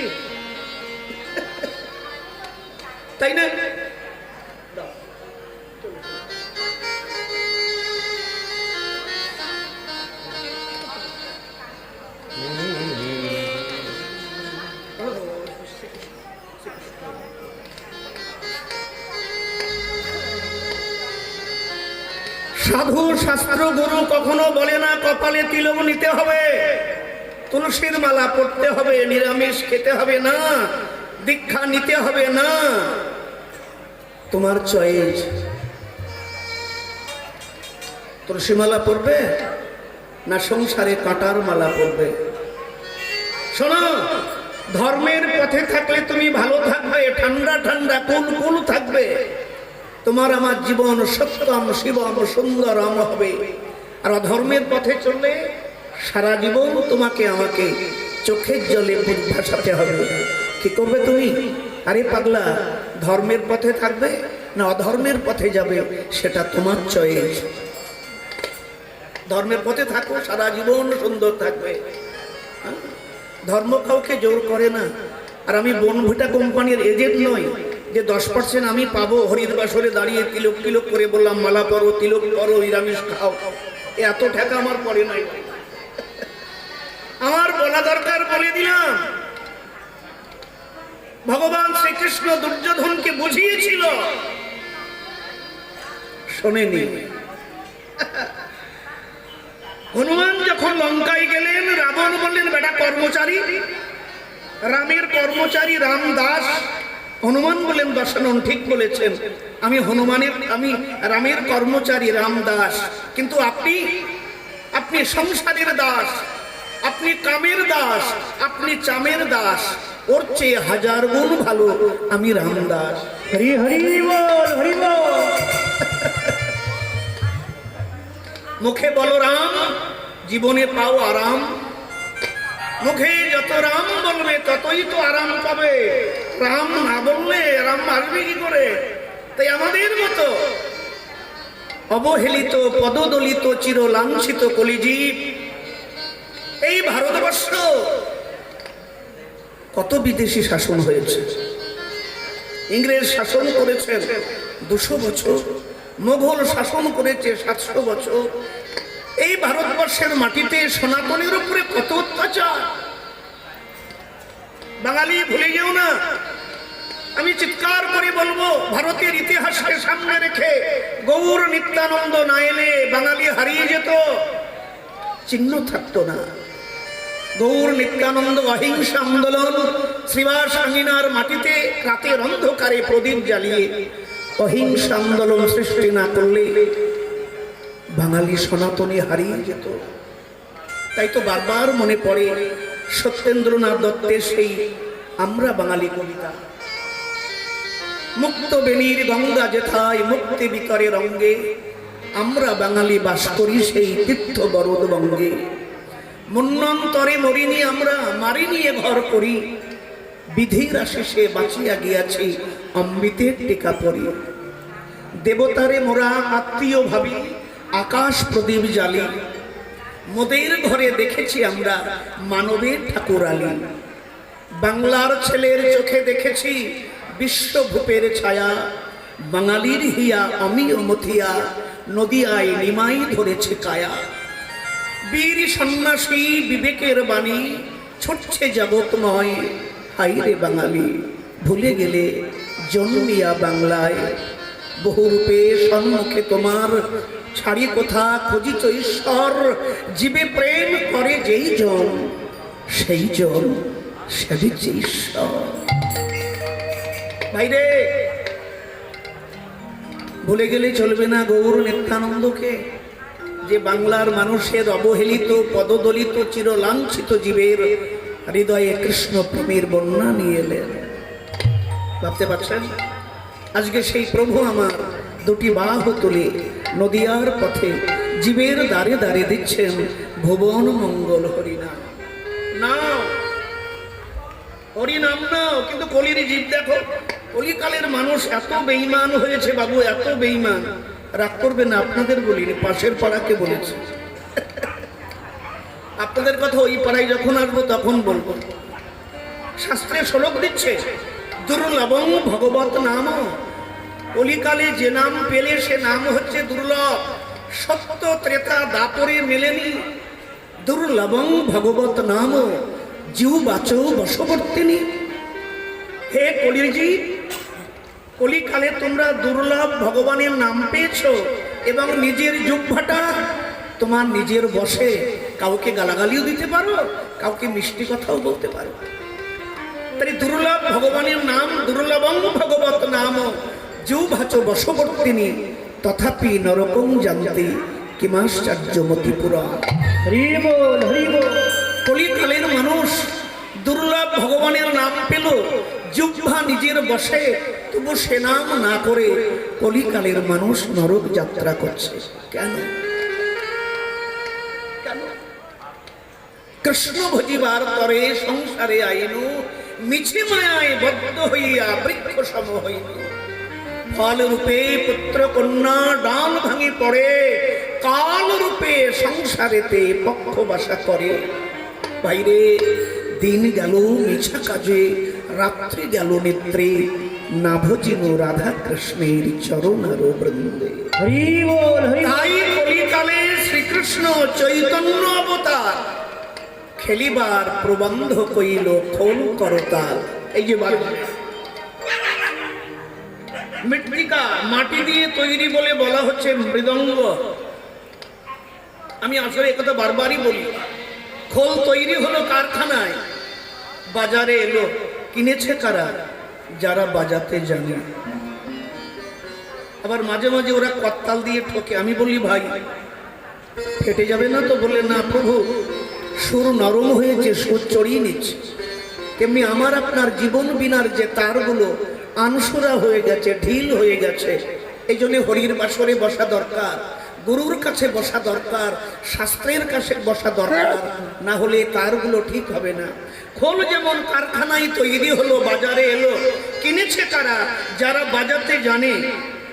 তাই না? সাধু শাস্ত্র গুরু কখনো বলে না কপালে তিলক নিতে হবে, তুলসীর মালা পড়তে হবে, নিরামিষ খেতে হবে না, দীক্ষা নিতে হবে না। তোমার চয়েস। তুলসী মালা পড়বে না সংসারে কাঁটার মালা পড়বে? শোনো, ধর্মের পথে থাকলে তুমি ভালো থাকবে, ঠান্ডা ঠান্ডা কুল কুল থাকবে। তোমার আমার জীবন সত্যম শিবম সুন্দরম হবে। আর অধর্মের পথে চললে সারা জীবন তোমাকে আমাকে চোখের জলে বুক ভাসাতে হবে। কি করবে তুমি? আরে পাগলা, ধর্মের পথে থাকবে না অধর্মের পথে যাবে, সেটা তোমার চয়েস। ধর্মের পথে থাকো, সারা জীবন সুন্দর থাকবে। ধর্ম কাউকে জোর করে না। আর আমি বনভিটা কোম্পানির এজেন্ট নই যে 10% আমি পাবো। হরিদ্বাসরে দাঁড়িয়ে তিলক তিলক করে বললাম মালা পরো, তিলক পরো, নিরামিষ খাও। এত ঠেকা আমার পড়ে নাই। আমার বলা দরকার বলে দিলাম। ভগবান শ্রীকৃষ্ণ দুর্যোধনকে বুঝিয়েছিল, শোনেনি। হনুমান যখন লঙ্কায় গেলেন, রাবণ বললেন বেটা কর্মচারী, রামের কর্মচারী রামদাস। হনুমান বললেন দশানন ঠিক বলেছেন, আমি রামের কর্মচারী রামদাস, কিন্তু আপনি সংসারের দাস, আপনি কামের দাস, আপনি চামের দাস। ওর চেয়ে 1000 গুণ ভালো আমি রামদাস। হরি হরি বল, হরি বল। মুখে বলো রাম, জীবনে পাও আরাম। মুখে যত রাম বলবে ততই তো আরাম পাবে। রাম না বললে রাম আসবে কি করে? তাই আমাদের মতো অবহেলিত, পদদলিত, চির লাঞ্ছিত কলিজীব এই ভারতবর্ষ, কত বিদেশি শাসন হয়েছে। ইংরেজ শাসন করেছেন 200 বছর, মোগল শাসন করেছে 700 বছর। এই ভারতবর্ষের মাটিতে সনাতনের উপরে কত অত্যাচার। বাঙালি ভুলে যেও না। আমি চিৎকার করে বলবো, ভারতের ইতিহাসকে সামনে রেখে গৌর নিত্যানন্দ না এলে বাঙালি হারিয়ে যেত, চিহ্ন থাকতো না। গৌর নিত্যানন্দ অহিংসা আন্দোলন শ্রীবাস আঙ্গিনার মাটিতে রাতের অন্ধকারে প্রদীপ জ্বালিয়ে অহিংসা আন্দোলন সৃষ্টি না করলে বাঙালি সনাতনী হারিয়ে যেত। তাই তো বারবার মনে পড়ে সত্যেন্দ্রনাথ দত্তের সেই আমরা বাঙালি কবিতা, মুক্ত বেণীর গঙ্গা যেথায় মুক্তি বিতরে রঙ্গে, আমরা বাঙালি বাস করি সেই তীর্থ বরদ বঙ্গে। মন্বন্তরে মরিনি আমরা, মারি নিয়ে ঘর করি, বিধির আশিসে বাঁচিয়া গিয়াছি অমৃতের টিকা পরি। দেবতারে মোরা আত্মীয় ভাবি, আকাশ প্রদীপ জ্বালি, মোদের ঘরে দেখেছি আমরা মানবের ঠাকুর আলী। বাংলার ছেলের চোখে দেখেছি বিশ্বভূপের ছায়া, বাঙালির হিয়া অমিয় মথিয়া, নদিয়ায় নিমাই ধরেছে কায়া। বীর সন্ন্যাসী বিবেকের বাণী ছুটছে জগৎময়, হাইরে বাঙালি ভুলে গেলে জন্মিয়া বাংলায়। বহুরূপে সম্মুখে তোমার ছাড়ি কোথা খুঁজিছ ঈশ্বর, জীবে প্রেম করে যেই জন সেই জন সেবিছে ঈশ্বর। ভাইরে, ভুলে গেলে চলবে না গৌর নিত্যানন্দকে, যে বাংলার মানুষের অবহেলিত পদদলিত চিরলাঞ্ছিত জীবের হৃদয়ে কৃষ্ণ প্রেমের বন্যা নিয়ে এলেন। ভাবতে পারছেন? আজকে সেই প্রভু আমার দুটি বাহু তুলে নদিয়ার পথে জীবের দ্বারে দ্বারে দিচ্ছেন ভুবন মঙ্গল হরিনাম। নাও হরিনাম নাও, কিন্তু কলির জীব দেখো, কলিকালের মানুষ এত বেঈমান হয়েছে বাবু, এত বেঈমান। রাগ করবে না, আপনাদের বলিনি, পাশের পাড়াকে বলেছে। আপনাদের কথা ওই পাড়ায় যখন আসবো তখন বলবো। শাস্ত্রে শ্লোক দিচ্ছে, দুর্লভং ভগবত নাম। কলিকালে যে নাম পেলে সে নাম হচ্ছে দুর্লভ, সত্য ত্রেতা দাপরে মেলেনি। দুর্লভং ভগবত নাম জিউ বাচো বশবর্তিনী। হে কলিজি, কলিকালে তোমরা দুর্লভ ভগবানের নাম পেয়েছো এবং নিজের জিহ্বাটা তোমার নিজের বশে কাউকে গালাগালিও দিতে পারো, কাউকে মিষ্টি কথাও বলতে পারো। তাই দুর্লভ ভগবানের নাম, দুর্লভং ভগবত নাম জিউ বাচো বশবর্তিনী তথাপি নরকং জানতে কিমাশ্চর্যমতি পুরা। হরি বল, হরি বল। কলিকালের মানুষ দুর্লভ ভগবানের নাম পেল, জিহ্বা নিজের বশে, তবু সে নাম না করে কলিকালের মানুষ নরক যাত্রা করছে। কেন? কৃষ্ণ ভজিবার তরে সংসারে আইনু, মিছে মায়ায় বদ্ধ হইয়া বৃক্ষ সম হইনু। ফল রূপে পুত্র কন্যা ডাল ভাঙি পড়ে, কাল রূপে সংসারেতে পক্ষ বাসা করে। বাইরে দিন গেল মিছা কাজে, রাত্রি গেল নেত্রে, না ভজিন রাধা কৃষ্ণের চরণার বৃন্দে। তাই কলিকালে শ্রীকৃষ্ণ চৈতন্য অবতার খেলিবার প্রবন্ধ কইল খোল করতাল। এই যে মৃত্তিকা মাটি দিয়ে তৈরি বলে বলা হচ্ছে মৃদঙ্গ। আমি আসলে একথা বারবারই বলি, খোল তৈরি হলো কারখানায়, বাজারে এলো, কিনেছে কারা? যারা বাজাতে জানে। আবার মাঝে মাঝে ওরা করতাল দিয়ে ঠকে। আমি বলি ভাই ফেটে যাবে না তো? বলে না প্রভু, সুর নরম হয়েছে, সুর চড়িয়ে নিচ্ছে। তেমনি আমার আপনার জীবন বিনার যে তারগুলো আনসুরা হয়ে গেছে, ঢিল হয়ে গেছে। এই জন্য হরির বাসরে বসা দরকার, গুরুর কাছে বসা দরকার, শাস্ত্রের কাছে বসা দরকার, না হলে তারগুলো ঠিক হবে না। খোল যেমন কারখানায় তৈরি হলো, বাজারে এলো, কিনেছে কারা? যারা বাজাতে জানে।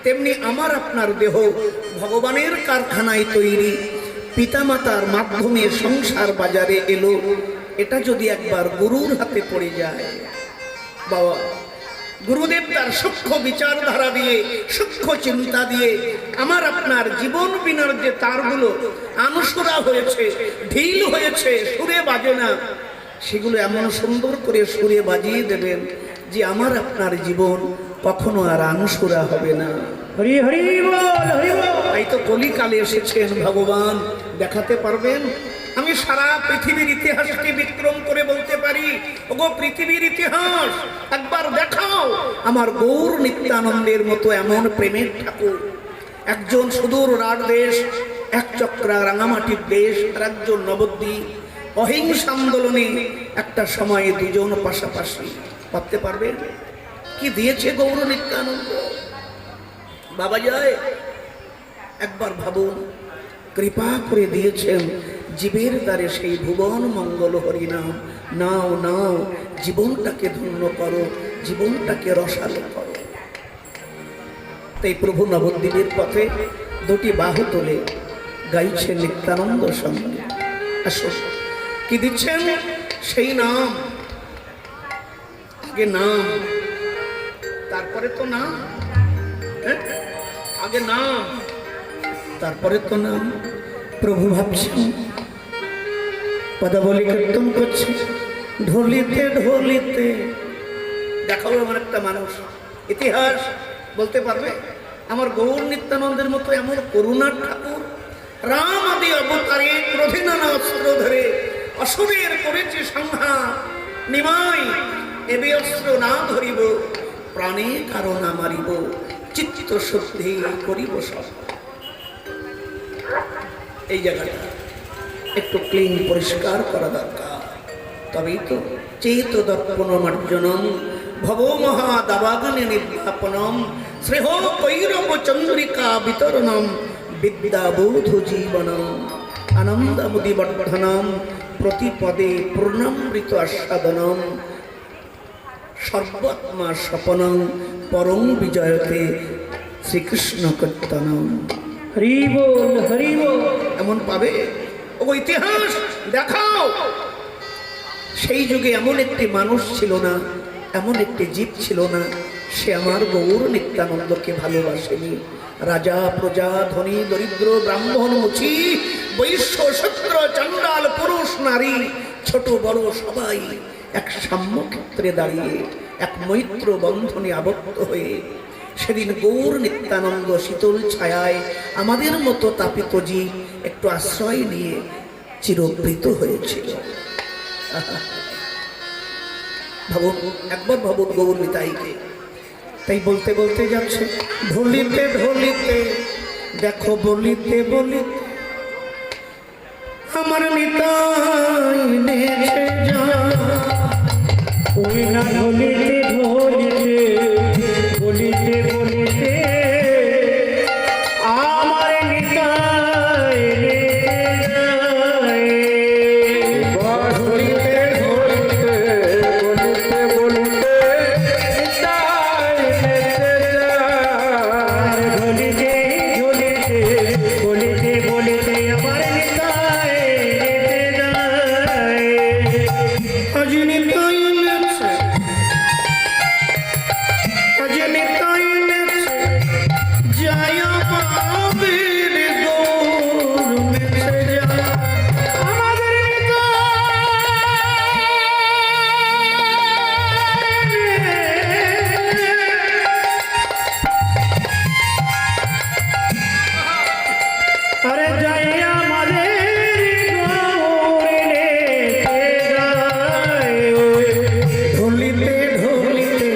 তেমনি আমার আপনার দেহ ভগবানের কারখানায় তৈরি, পিতামাতার মাধ্যমে সংসার বাজারে এলো। এটা যদি একবার গুরুর হাতে পড়ে যায়, বাবা গুরুদেব তার সূক্ষ্ম বিচারধারা দিয়ে, সূক্ষ্ম চিন্তা দিয়ে আমার আপনার জীবন বিনার যে তারগুলো আনসুরা হয়েছে, ঢিল হয়েছে, সুরে বাজে না, সেগুলো এমন সুন্দর করে সুরে বাজিয়ে দেবেন যে আমার আপনার জীবন কখনো আর আনসুরা হবে না। হরি হরি বল, হরি বল। তাই তো কলিকালে এসেছেন ভগবান, দেখাতে পারবেন। আমি সারা পৃথিবীর ইতিহাসকে বিক্রম করে বলতে পারি, ওগো পৃথিবীর ইতিহাস একবার দেখাও আমার গৌর নিত্যানন্দের মতো এমন প্রেমের ঠাকুর। একজন সুদূর রাঢ় দেশ, এক চক্রা রাঙামাটির দেশ, আর একজন নবদ্বীপ। অহিংসা আন্দোলনে একটা সময়ে দুজন পাশাপাশি। ভাবতে পারবেন কি দিয়েছে গৌর নিত্যানন্দ? বাবা যায় একবার ভাবুন, কৃপা করে দিয়েছেন জীবের দ্বারে সেই ভুবন মঙ্গল হরিনাম। নাও নাও, জীবনটাকে ধন্য করো, জীবনটাকে রসালো করো। তাই প্রভু নবদ্বীপের পথে দুটি বাহু তুলে গাইছেন নিত্যানন্দ সঙ্গে। আসুন, কি দিচ্ছেন? সেই নাম। আগে নাম, তারপরে তো নাম। আগে নাম, তারপরে তো নাম। প্রভু ভাবছেন, পদাবলী কীর্তন করছে, ঢলিতে ঢলিতে। দেখাও আমার একটা মানুষ ইতিহাস বলতে পারবে আমার গৌর নিত্যানন্দের মতো এমন করুণার ঠাকুর। রাম আদি অবতারে ক্রোধে নানা অস্ত্র ধরে অসুরের করেছে সংহার। নিমাই এবে অস্ত্র না ধরিব, প্রাণে কারণ মারিব, চিত্ত শুদ্ধি করিব সব। এই জায়গাটা একটু ক্লিন পরিষ্কার করা দরকার, তবেই তো চেত দর্পণমার্জনম ভব মহাদাবাগনে নির্বাপনম শ্রেহ কৈরব চন্দ্রিকা বিতরণম বিদ্যাবোধ জীবনম আনন্দমুদিবর্ধনম প্রতিপদে পূর্ণামৃত আস্বাদনম সর্বাত্মা স্বপনম পরম বিজয়তে শ্রীকৃষ্ণ কীর্তনম। হরি বল হরি বল। এমন পাবে ও ইতিহাস দেখাও। সেই যুগে এমন একটি মানুষ ছিল না, এমন একটি জীব ছিল না, সে আমার গৌর নিত্যানন্দকে ভালোবাসেনি। রাজা প্রজা ধনী দরিদ্র ব্রাহ্মণ মুচি বৈশ্য শূদ্র চণ্ডাল পুরুষ নারী ছোট বড় সবাই এক সাম্যক্ষেত্রে দাঁড়িয়ে এক মৈত্র বন্ধনে আবদ্ধ হয়ে সেদিন গৌর নিত্যানন্দ শীতল ছায়ায় আমাদের মতো তাপিত জীব একটু আশ্রয় নিয়ে চিরবৃত হয়েছিল। ভাবুন, একবার ভাবুন গৌর নিতাইকে। তাই বলতে বলতে যাচ্ছে ঢলিতে ঢলিতে দেখো বলিতে বলিতে আমার নিতাই নেছে যা। ওই না ঢলিতে ঢলিতে বলিতে বলিতে আমার নিতাই নেচে যায়। ধরিতে ধরিতে বলিতে বলিতে তাই নেচে যায়। ঢলিতে ঢলিতে বলিতে বলিতে আমার নিতাই নেচে যায়। আজ নিতাই নেছে, আজ নিতাই নেছে যায় আমাদের গৌর নেছে যায়। আমাদের আরে যাই আমাদের গৌর নেচে যায়। ঢলিতে ঢলিতে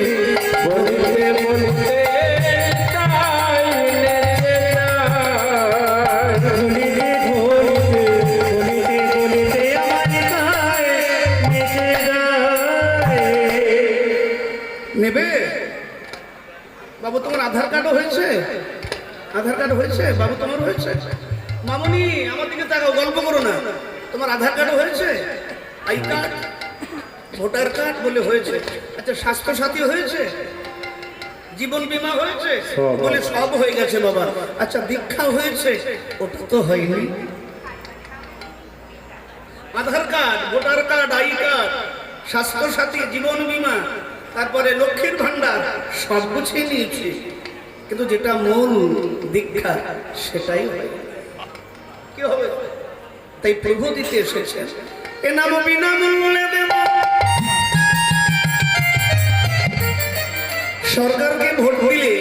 বলিতে বলিতে তাই নেচে যায়। ঢলিতে ঢলিতে বলিতে বলিতে আমার নিতাই নেচে যায়। নেবে বাবু? তোমার আধার কার্ডও হয়েছে? আধার কার্ড হয়েছে বাবু? তোমার হয়েছে? মামনি আমার দিকে তাকাও, গল্প করো না। তোমার আধার কার্ডও হয়েছে? আই কার্ড, ভোটার কার্ড বলে হয়েছে। আচ্ছা, স্বাস্থ্য সাথী হয়েছে? জীবন বীমা হয়েছে? বলে সব হয়ে গেছে বাবা। আচ্ছা, দীক্ষা হয়েছে? ওটা তো হয়নি। Aadhaar card, voter card, I card, Swasthya Sathi, জীবন বীমা, তারপরে লক্ষ্মীর ভান্ডার সব গুছিয়ে নিয়েছি, কিন্তু যেটা মূল দীক্ষা সেটাই হয়। কি হবে? তাই প্রভু দিতে এসেছেন, এ নাম বিনামূল্যে দেব। সরকারকে ভোট দিলে,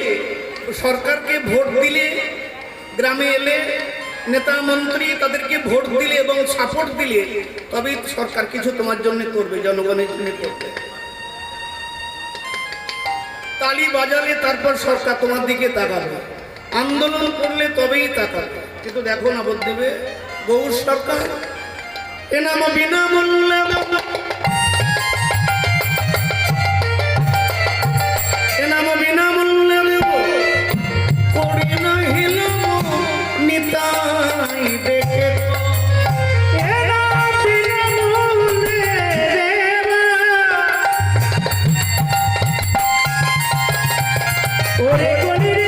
সরকারকে ভোট দিলে, গ্রামে এলে নেতা মন্ত্রী তাদেরকে ভোট দিলে এবং সাপোর্ট দিলে তবেই সরকার কিছু তোমার জন্য করবে, জনগণের জন্য করবে। তালি বাজালে তারপর সরকার তোমার দিকে তাকাবে, আন্দোলন করলে তবেই তাকাবে। কিন্তু দেখো না বলবে গৌর সরকার এ নাম বিনামূল্যে দেব, এ নাম বিনামূল্যে দেব, করি না হিলব নিতাই দেখে। এ নাম বিনামূল্যে দেব, ওরে কলির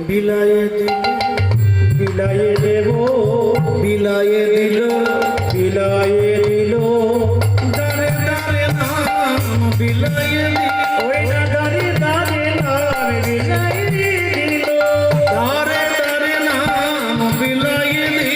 বিলায়ে দিল, বিলায়ে দেব, বিলায়ে দিল, বিলায়ে দিল, দারে দারে নাম বিলায়ে দিল, ওই না দাঁড়ে দাঁড়ে নাম বিলায়ে দিল, দারে দারে নাম বিলায়ে দিল,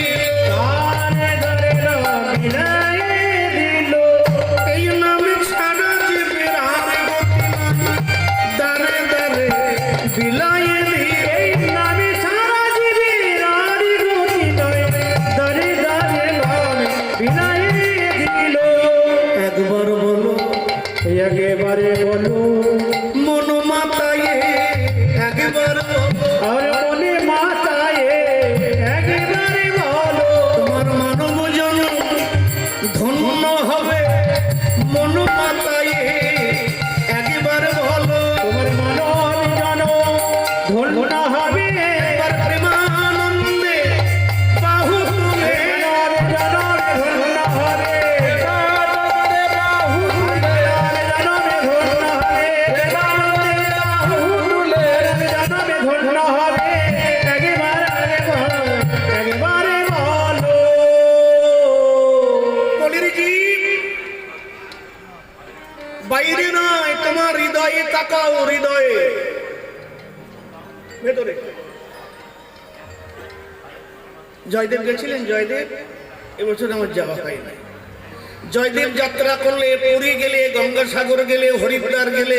জয়দেব গেছিলেন? জয়দেব এবছর আমার যাওয়া হয় না। জয়দেব যাত্রা করলে, পুরী গেলে, গঙ্গাসাগর গেলে, হরিদ্বার গেলে,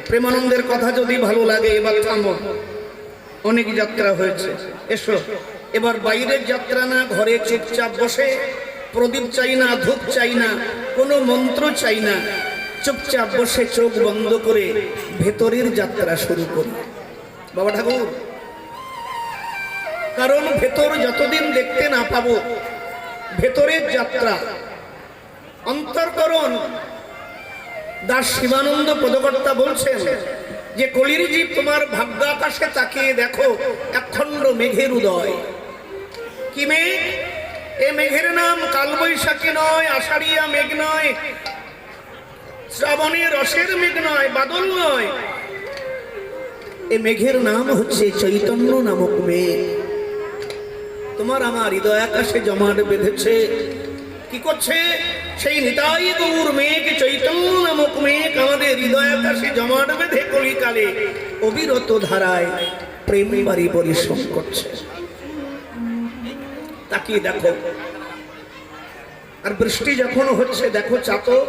প্রেমানন্দের কথা যদি ভালো লাগে, এবার থামো, অনেক যাত্রা হয়েছে, এসো। এবার বাইরের যাত্রা না, ঘরে চুপচাপ বসে, প্রদীপ চাই না, ধূপ চাই না, কোনো মন্ত্র চাই না, চুপচাপ বসে চোখ বন্ধ করে ভেতরের যাত্রা শুরু করি বাবা ঠাকুর। কারণ ভেতর যতদিন দেখতে না পাবো, ভেতরের যাত্রা অন্তর্করণ। দাস শিবানন্দ পদকর্তা বলছেন যে কলির জীব তোমার ভাগ্যাকাশে তাকিয়ে দেখো, একখণ্ড মেঘের উদয়। কি মেঘ? এ মেঘের নাম কালবৈশাখী নয়, আষাঢ়িয়া মেঘ নয়, শ্রাবণের রসের মেঘ নয়, বাদল নয়। এ মেঘের নাম হচ্ছে চৈতন্য নামক মেঘ। তোমার আমার হৃদয় আকাশে জমাট বেঁধেছে। কি করছে? সেই নিতাই গৌর মেঘ, চৈতন্য নামক মেঘ আমাদের হৃদয় আকাশে জমাট বেঁধে কলিকালে অবিরত ধারায় প্রেম বাড়ি পরিশ্রম করছে। তাকিয়ে দেখো। আর বৃষ্টি যখন হচ্ছে দেখো, চাতক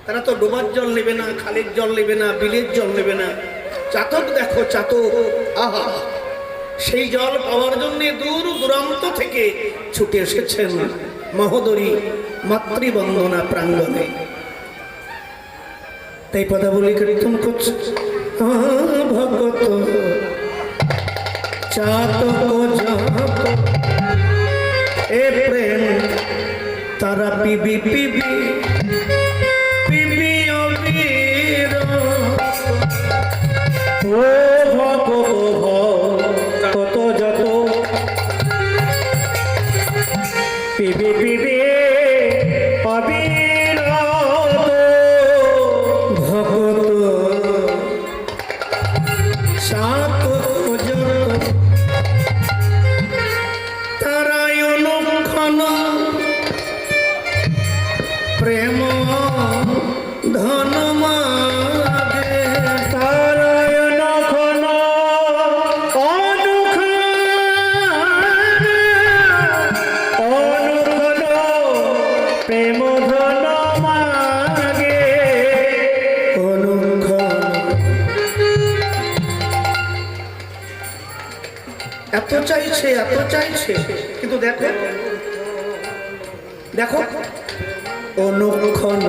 তারা তো ডোবার জল নেবে না, খালের জল নেবে না, বিলের জল নেবে না। চাতক দেখো, চাতক আহা, সেই জল পাওয়ার জন্য দূর দূরান্ত থেকে ছুটে এসেছেন মহোদরী মাতৃবন্দনা প্রাঙ্গণে। তাই পদাবলী কীর্তন করছে, ভগত চাতক যাতক এ প্রেম তারা পিবি পিবি পিবি অবীর। ও ভগত যত পিবি পিবি অবিরত, ভগত চাতক যাতক তারাই অনুক্ষণ প্রেম ধন মাগে। নারায়ণ খন অনুক্ষণ প্রেম ধন মাগে। অনুক্ষণ এত চাইছে, এত চাইছে, কিন্তু দেখো দেখো, অনুক্ষণ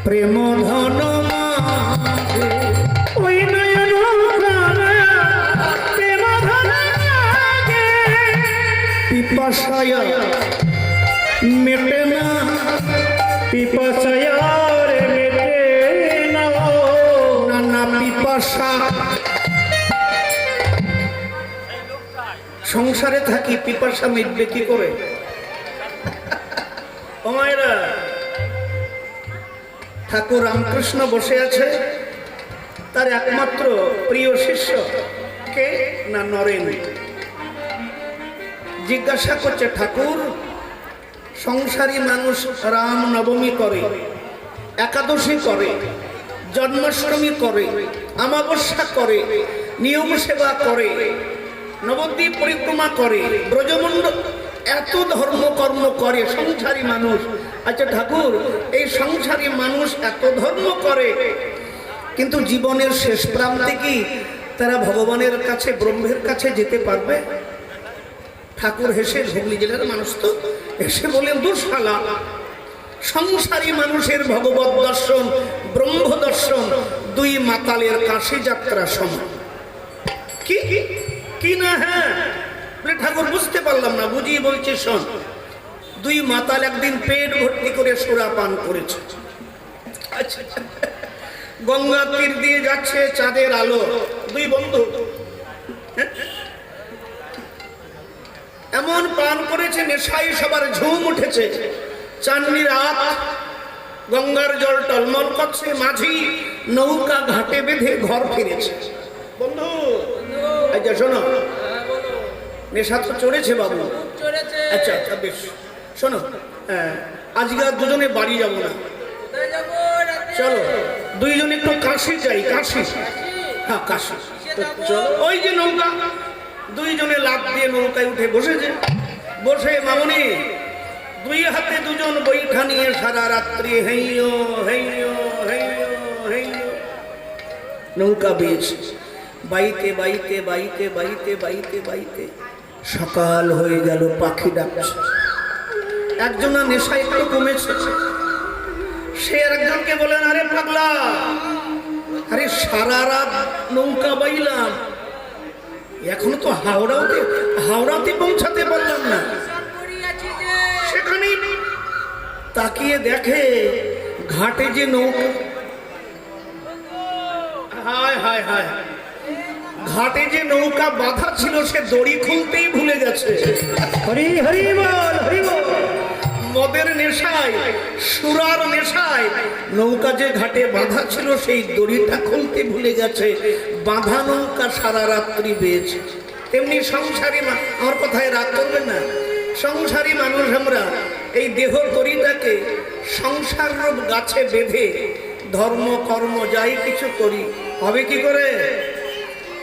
প্রেম ধন মাগে। ওই নয়ন প্রেম ধন মাগে। পিপাসায় মেটে না, পিপাসায় রে মেটে না, নানা পিপাসা। সংসারে থাকি, পিপাসা মিটবে কি করে? ও মায়েরা, ঠাকুর রামকৃষ্ণ বসে আছে, তার একমাত্র প্রিয় শিষ্য কে না নরেন। জিজ্ঞাসা করছে, ঠাকুর সংসারী মানুষ রাম নবমী করে, একাদশী করে, জন্মাষ্টমী করে, অমাবস্যা করে, নিয়ম সেবা করে, নবদ্বীপ পরিক্রমা করে, ব্রজমণ্ডল, এত ধর্মকর্ম করে সংসারী মানুষ। আচ্ছা ঠাকুর, এই সংসারী মানুষ এত ধর্ম করে, কিন্তু জীবনের শেষ প্রান্তে কি তারা ভগবানের কাছে, ব্রহ্মের কাছে যেতে পারবে? ঠাকুর হেসে, হুগলি জেলার মানুষ তো, হেসে বলেন, দুঃশালা, সংসারী মানুষের ভগবত দর্শন, ব্রহ্ম দর্শন দুই মাতালের কাশী যাত্রা সমান। কি কি না? হ্যাঁ বলে, ঠাকুর বুঝতে পারলাম না, বুঝিয়ে বলছে শোন। দুই মাতাল একদিন পেট ভর্তি করে সোরা পান করেছে। আচ্ছা, গঙ্গা তীর দিয়ে যাচ্ছে চাঁদের আলো, দুই বন্ধু এমন পান করেছে, নেশায় সবার ঝুম উঠেছে। চাঁদনি রাত, গঙ্গার জল টলমল করছে, মাঝি নৌকা ঘাটে বেঁধে ঘর ফিরেছে। বন্ধু আচ্ছা শোনো, নেশা তো চড়েছে বাবু। আচ্ছা আচ্ছা বেশ, শোনো, আজকে আর দুজনে বাড়ি যাবো না, চলো দুইজন একটু কাশি যাই। কাশি? হ্যাঁ কাশি। চলো, ওই যে নৌকা, দুইজনে লাফ দিয়ে নৌকায় উঠে বসেছে। বসে মামনি দুই হাতে দুজন বৈঠা নিয়ে সারা রাত্রি হেইয়ো হেইয়ো হেইয়ো হেইয়ো নৌকা বেয়েছে। বাইতে বাইতে বাইতে বাইতে বাইতে বাইতে সকাল হয়ে গেল, পাখি ডাকছে। একজনা নেশা একটু কমেছে, সে একজনকে বলেন, আরে পাগলা, আরে সারা রাত নৌকা বাইলাম, এখনো তো হাওড়াতে পৌঁছাতে পারলাম না। সেখানে তাকিয়ে দেখে ঘাটে যে নৌকা, হায় হায় হায়, ঘাটে যে নৌকা বাঁধা ছিল সে দড়ি খুলতেই ভুলে গেছে। হরি হরি বল, হরি বল। মদের নেশায়, সুরার নেশায় নৌকা যে ঘাটে বাঁধা ছিল সেই দড়িটা খুলতে ভুলে গেছে। বাঁধা নৌকা সারা রাত্রি বেয়েছে। তেমনি সংসারী, আমার কথায় রাগ করবেন না, সংসারী মানুষ আমরা এই দেহ দড়িটাকে সংসার রূপ গাছে বেঁধে ধর্ম কর্ম যাই কিছু করি, হবে কি করে?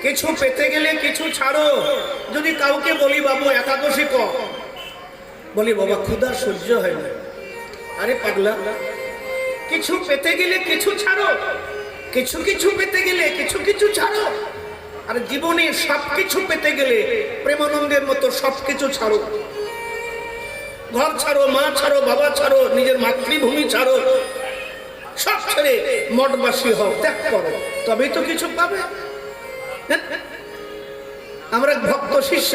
কিছু পেতে গেলে কিছু ছাড়ো। যদি কাউকে বলি বাবু একাদশী কর, বলি বাবা ক্ষুধা সহ্য হয় না। আরে পাগলা, কিছু পেতে গেলে কিছু ছাড়ো, কিছু কিছু পেতে গেলে কিছু কিছু ছাড়ো। আর জীবনে সবকিছু পেতে গেলে প্রেমানন্দের মতো সবকিছু ছাড়ো। ঘর ছাড়ো, মা ছাড়ো, বাবা ছাড়ো, নিজের মাতৃভূমি ছাড়ো, সব ছেড়ে মঠবাসী হও, ত্যাগ করো, তবেই তো কিছু পাবে। আমরা ভক্ত শিষ্য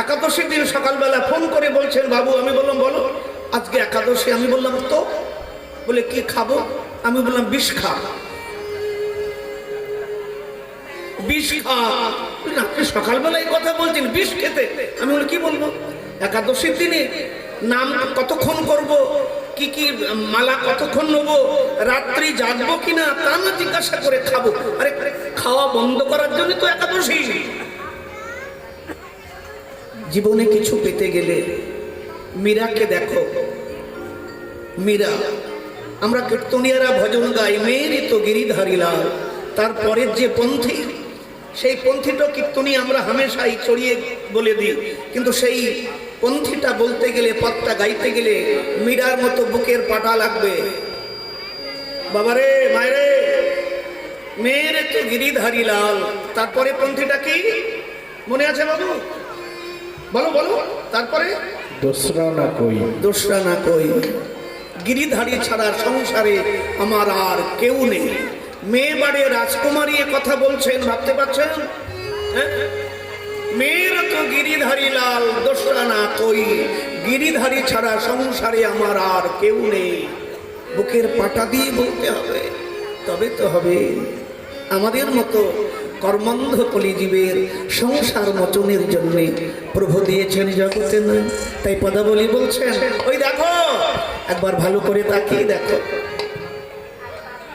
একাদশীর দিন সকালবেলা ফোন করে বলছেন, বাবু, আমি বললাম বলো আজকে একাদশী। আমি বললাম তো, বলে কি খাবো? আমি বললাম বিষ খা, বিষ খা। আপনি সকালবেলায় কথা বলছেন বিষ খেতে? আমি বলি কি বলবো, একাদশীর দিনে নাম কতক্ষণ করব, কি কি মালা কতক্ষণ নেবো, রাত্রি জাগবো কিনা তা না জিজ্ঞাসা করে খাবো। আরে খাওয়া বন্ধ করার জন্য তো একাদশী। জীবনে কিছু পেতে গেলে মীরাকে দেখো, মীরা, আমরা কীর্তনিয়ারা ভজন গাই, মেয়েরই তো গিরিধারী লাল। তারপরের যে পন্থী, সেই পন্থীটা কীর্তনী আমরা হামেশাই চড়িয়ে বলে দিই, কিন্তু সেই পন্থীটা বলতে গেলে, পথটা গাইতে গেলে মীরার মতো বুকের পাটা লাগবে। বাবারে, মায়েরে, মেয়ের তো গিরিধারী লাল। তারপরে পন্থীটা কি মনে আছে বাবু? বলো বলো, তারপরে দোসরা না কই, দোসরা না কই। গিরিধারী ছাড়া সংসারে আমার আর কেউ নেই। মেয়ে বাড়ে রাজকুমারী কথা বলছেন, ভাবতে পারছেন? মেয়ের তো গিরিধারী লাল, দোসরা না কই। গিরিধারী ছাড়া সংসারে আমার আর কেউ নেই। বুকের পাটা দিয়ে বলতে হবে, তবে তো হবে। আমাদের মতো কর্মান্ধ কলিজীবের সংসার মোচনের জন্য প্রভু দিয়েছেন জগতে না, তাই পদাবলী বলছেন, ওই দেখো একবার ভালো করে তাকিয়ে দেখো,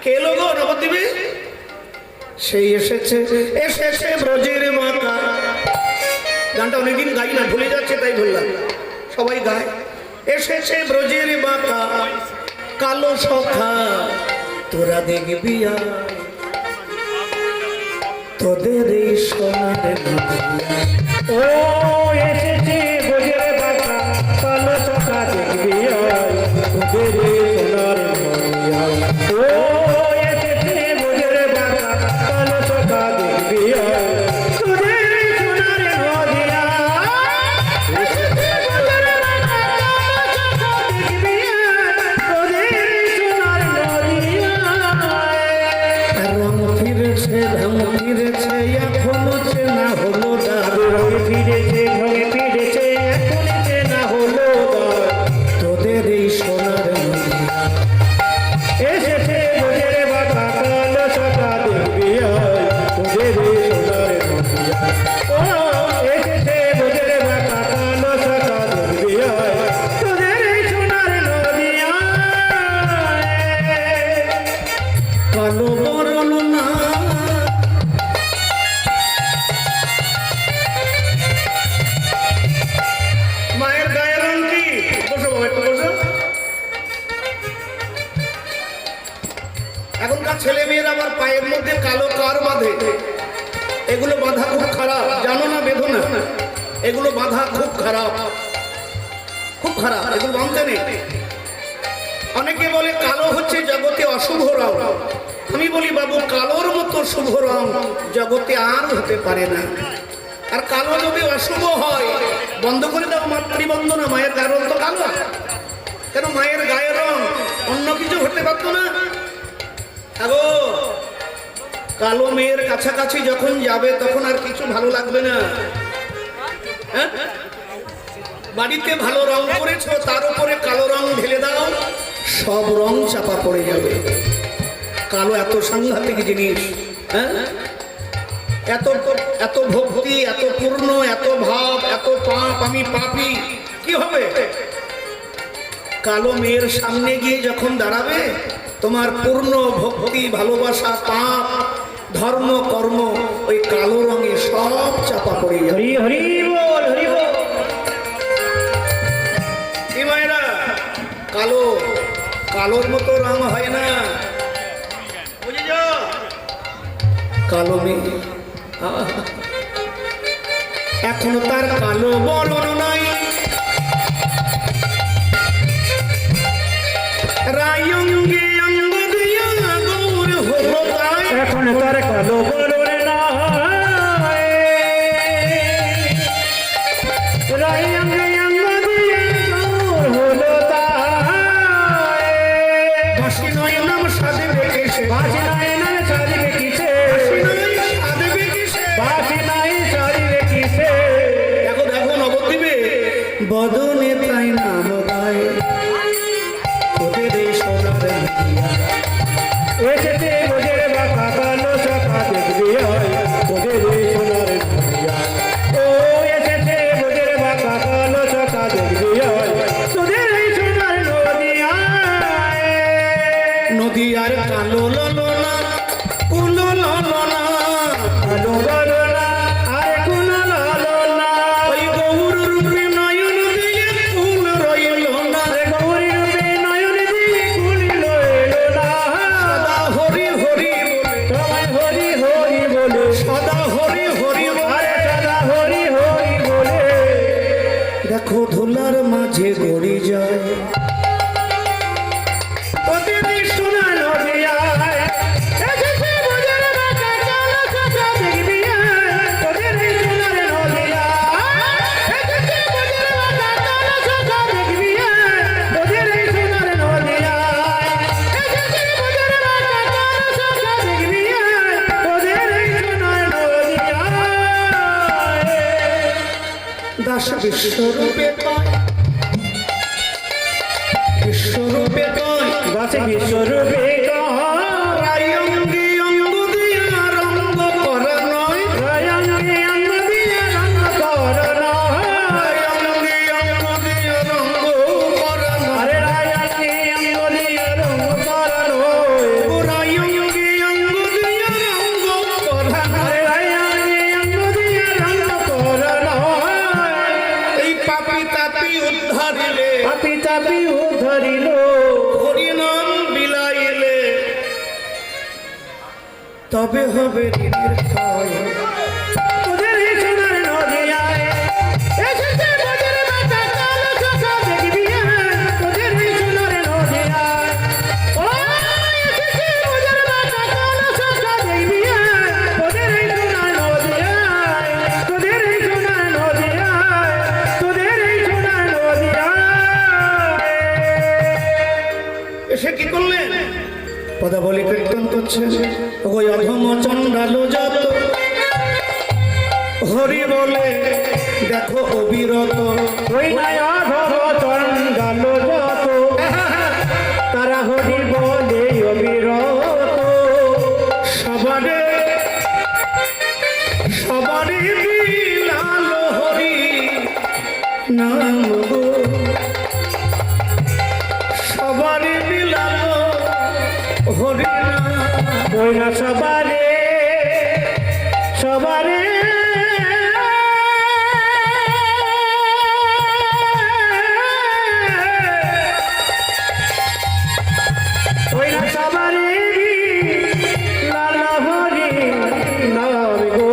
কে লোগো নবদ্বীপে? সেই এসেছে, এসেছে ব্রজের মাতা। গানটা অনেকদিন গাই না, ভুলে যাচ্ছে তাই বললাম, সবাই গায়। এসেছে ব্রজের মাতা, কালো সখা তোরা দেখবি তোদের এই সোনার নদিয়া। ও এসেছে ব্রজের বাতা, কালো সখা দেখবি তোদের সোনার নদিয়া। ও এসেছে ব্রজের বাতা, কালো সখা দেখবি তোদের সোনার নদিয়া। এসেছে ব্রজের বাতা, কালো সখা দেখবি তোদের সোনার নদিয়া। রং ফিরেছে, ঢং ফিরেছে, এখনো চেনা হলো দার। রং ফিরেছে, ঢং ফিরেছে, এখনো চেনা হলো দার। তোদের এই সোনার নদিয়া। এসেছে এগুলো বাঁধা খুব খারাপ, খুব খারাপ, এগুলো বাঁধতে নেই। অনেকে বলে কালো হচ্ছে জগতে অশুভ রং। আমি বলি বাবু, কালোর মতো শুভ রং জগতে আর হতে পারে না। আর কালো যদি অশুভ হয়, বন্ধ করে দাও মাতৃবন্দনা, মায়ের গায়ের রং তো কালো। কেন মায়ের গায়ের রং অন্য কিছু হতে পারত না? আগো কালো মেয়ের কাছাকাছি যখন যাবে তখন আর কিছু ভালো লাগবে না। হ্যাঁ, বাড়িতে ভালো রং করেছো, তার উপরে কালো রং ঢেলে দাও, সব রং চাপা পড়ে যাবে। কালো এত সাংঘাতিক জিনিস। হ্যাঁ, এত এত ভক্তি, এত পূর্ণ, এত ভাব, এত পাপ, আমি পাপী, কি হবে? কালো মেয়ের সামনে গিয়ে যখন দাঁড়াবে, তোমার পূর্ণ ভক্তি, ভালোবাসা, পাপ, ধর্ম, কর্ম ওই কালো রঙে সব চাপা পড়ে যাবে। হরি হরি বল, হরি বল। কি মায়েরা, কালো কালোর মতো রং হয় না, বুঝেছ? কালো মেয়ে এখনো তার কালো বরণ নাই, রায়ঙ্গে অঙ্গ দিয়া গৌর হলো তাই। এখন তার কালো বরণ নাই, রায়ঙ্গে অঙ্গ দিয়া গৌর হলো তাই। বাসি নয় নাম সাধবে কেসে, বাঁচি নাই না ছাড়িবে কিসে, সাধবে কেসে, বাঁচি নাই ছাড়িবে কিসে। দেখো দেখো নবদ্বীপে বদনে তাই নাম গায়, ওদের এই সোনার হাতিয়া। এসেছে ওদের বাঁকা কালো চাকা দেখবি হয়, ওদের এই সোনার নদিয়া। ও এসেছে ওদের বাঁকা কালো চাকা দেখবি হয়, তোদের এই সোনার নদিয়া। নদীয়ার কালো ললনা কুলো ললনা, কালো বলনা আর কোন লালনা, ওই গৌর রূপে নয়ন দিয়ে ফুল রইল না। গৌরী রূপে নয়ন দিয়ে কুলিল এলো না। সদা হরি হরি বলে, তোমায় হরি হরি বলে, সদা হরি হরি বলে। আরে সদা হরি হরি বলে। দেখো ধুলার মাঝে গড়ি যায়, ওদের এই সোনার নদিয়ায় এসেছে ওদের বাঁকা কালো চাকা দেখবি হয়, ওদের এই সোনার নদিয়ায় এসেছে ওদের বাঁকা কালো চাকা দেখবি হয়, ওদের এই সোনার নদিয়ায় এসেছে ওদের বাঁকা কালো চাকা দেখবি হয়, ওদের এই সোনার নদিয়ায়। দাস বিশ্বরূপে কয়, বিশ্বরূপে কয়, গাছে বিশ্বরূপে রায়ঙ্গে অঙ্গ দিয়া রঙ্গ করা নয়, রায়ঙ্গে অঙ্গ দিয়া রঙ করনা, রায়ঙ্গে অঙ্গ দিয়া রঙ্গ করা নয়, আরে রায়ঙ্গে অঙ্গ দিয়া রঙ করনো, ও রায়ঙ্গে অঙ্গ দিয়া রঙ্গ করা নয়। আরে রায়ঙ্গে অঙ্গ দিয়া রঙ করনো। এই পাপি তাপি উদ্ধারিলে, পাপি চাপি ধরিল, হরিনাম বিলাইলে, তবে হবে ঋণের ক্ষয়। তোদের এই সোনার নদিয়ায় এসেছে ওদের বাঁকা কালো চাকা দেখবি হয়, তোদের এই সোনার নদিয়ায়। ও এসেছে ওদের বাঁকা কালো চাকা দেখবি হয়, তোদের এই সোনার নদিয়ায়, তোদের এই সোনার নদিয়ায়, তোদের এই সোনার নদিয়ায়। এসে কি করলেন? পদাবলী কীর্তন করছে, ওই অধম চণ্ডাল যত হরি বলে দেখো অবিরত। ওই নয় অধম চণ্ডাল যত, তারা হরি বলে অবিরত। সবারে সবারে বিলাল হরি নাম গো, সবারে বিলাল হরি নাম। ওই না সবারে সবারে ওই না সবারে লাল হরি নাম গো,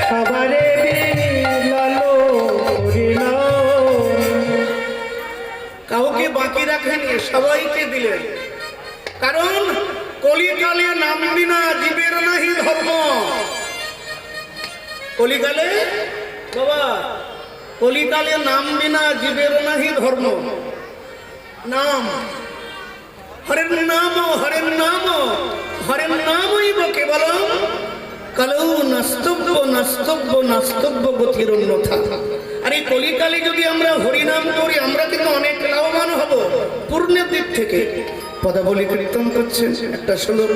সবারে লাল রাখেনি, সবাইকে দিলেন। কারণ কলিকালে নাম বিনা জীবের নাহি ধর্ম। কলিকালে বাবা, কলিকালে নাম বিনা জীবের নাহি ধর্ম। নাম, হরের নাম, হরের নাম, হরের নামইব কেবলম কালৌ নাস্তব্য নাস্তব্য নাস্তব্য গতির অন্যথা। আর এই কলিকালে যদি আমরা হরিনাম করি, আমরা কিন্তু অনেক লাভবান হব পূর্ণের দিক থেকে। পদাবলী কীর্তন করছেন একটা সুন্দর,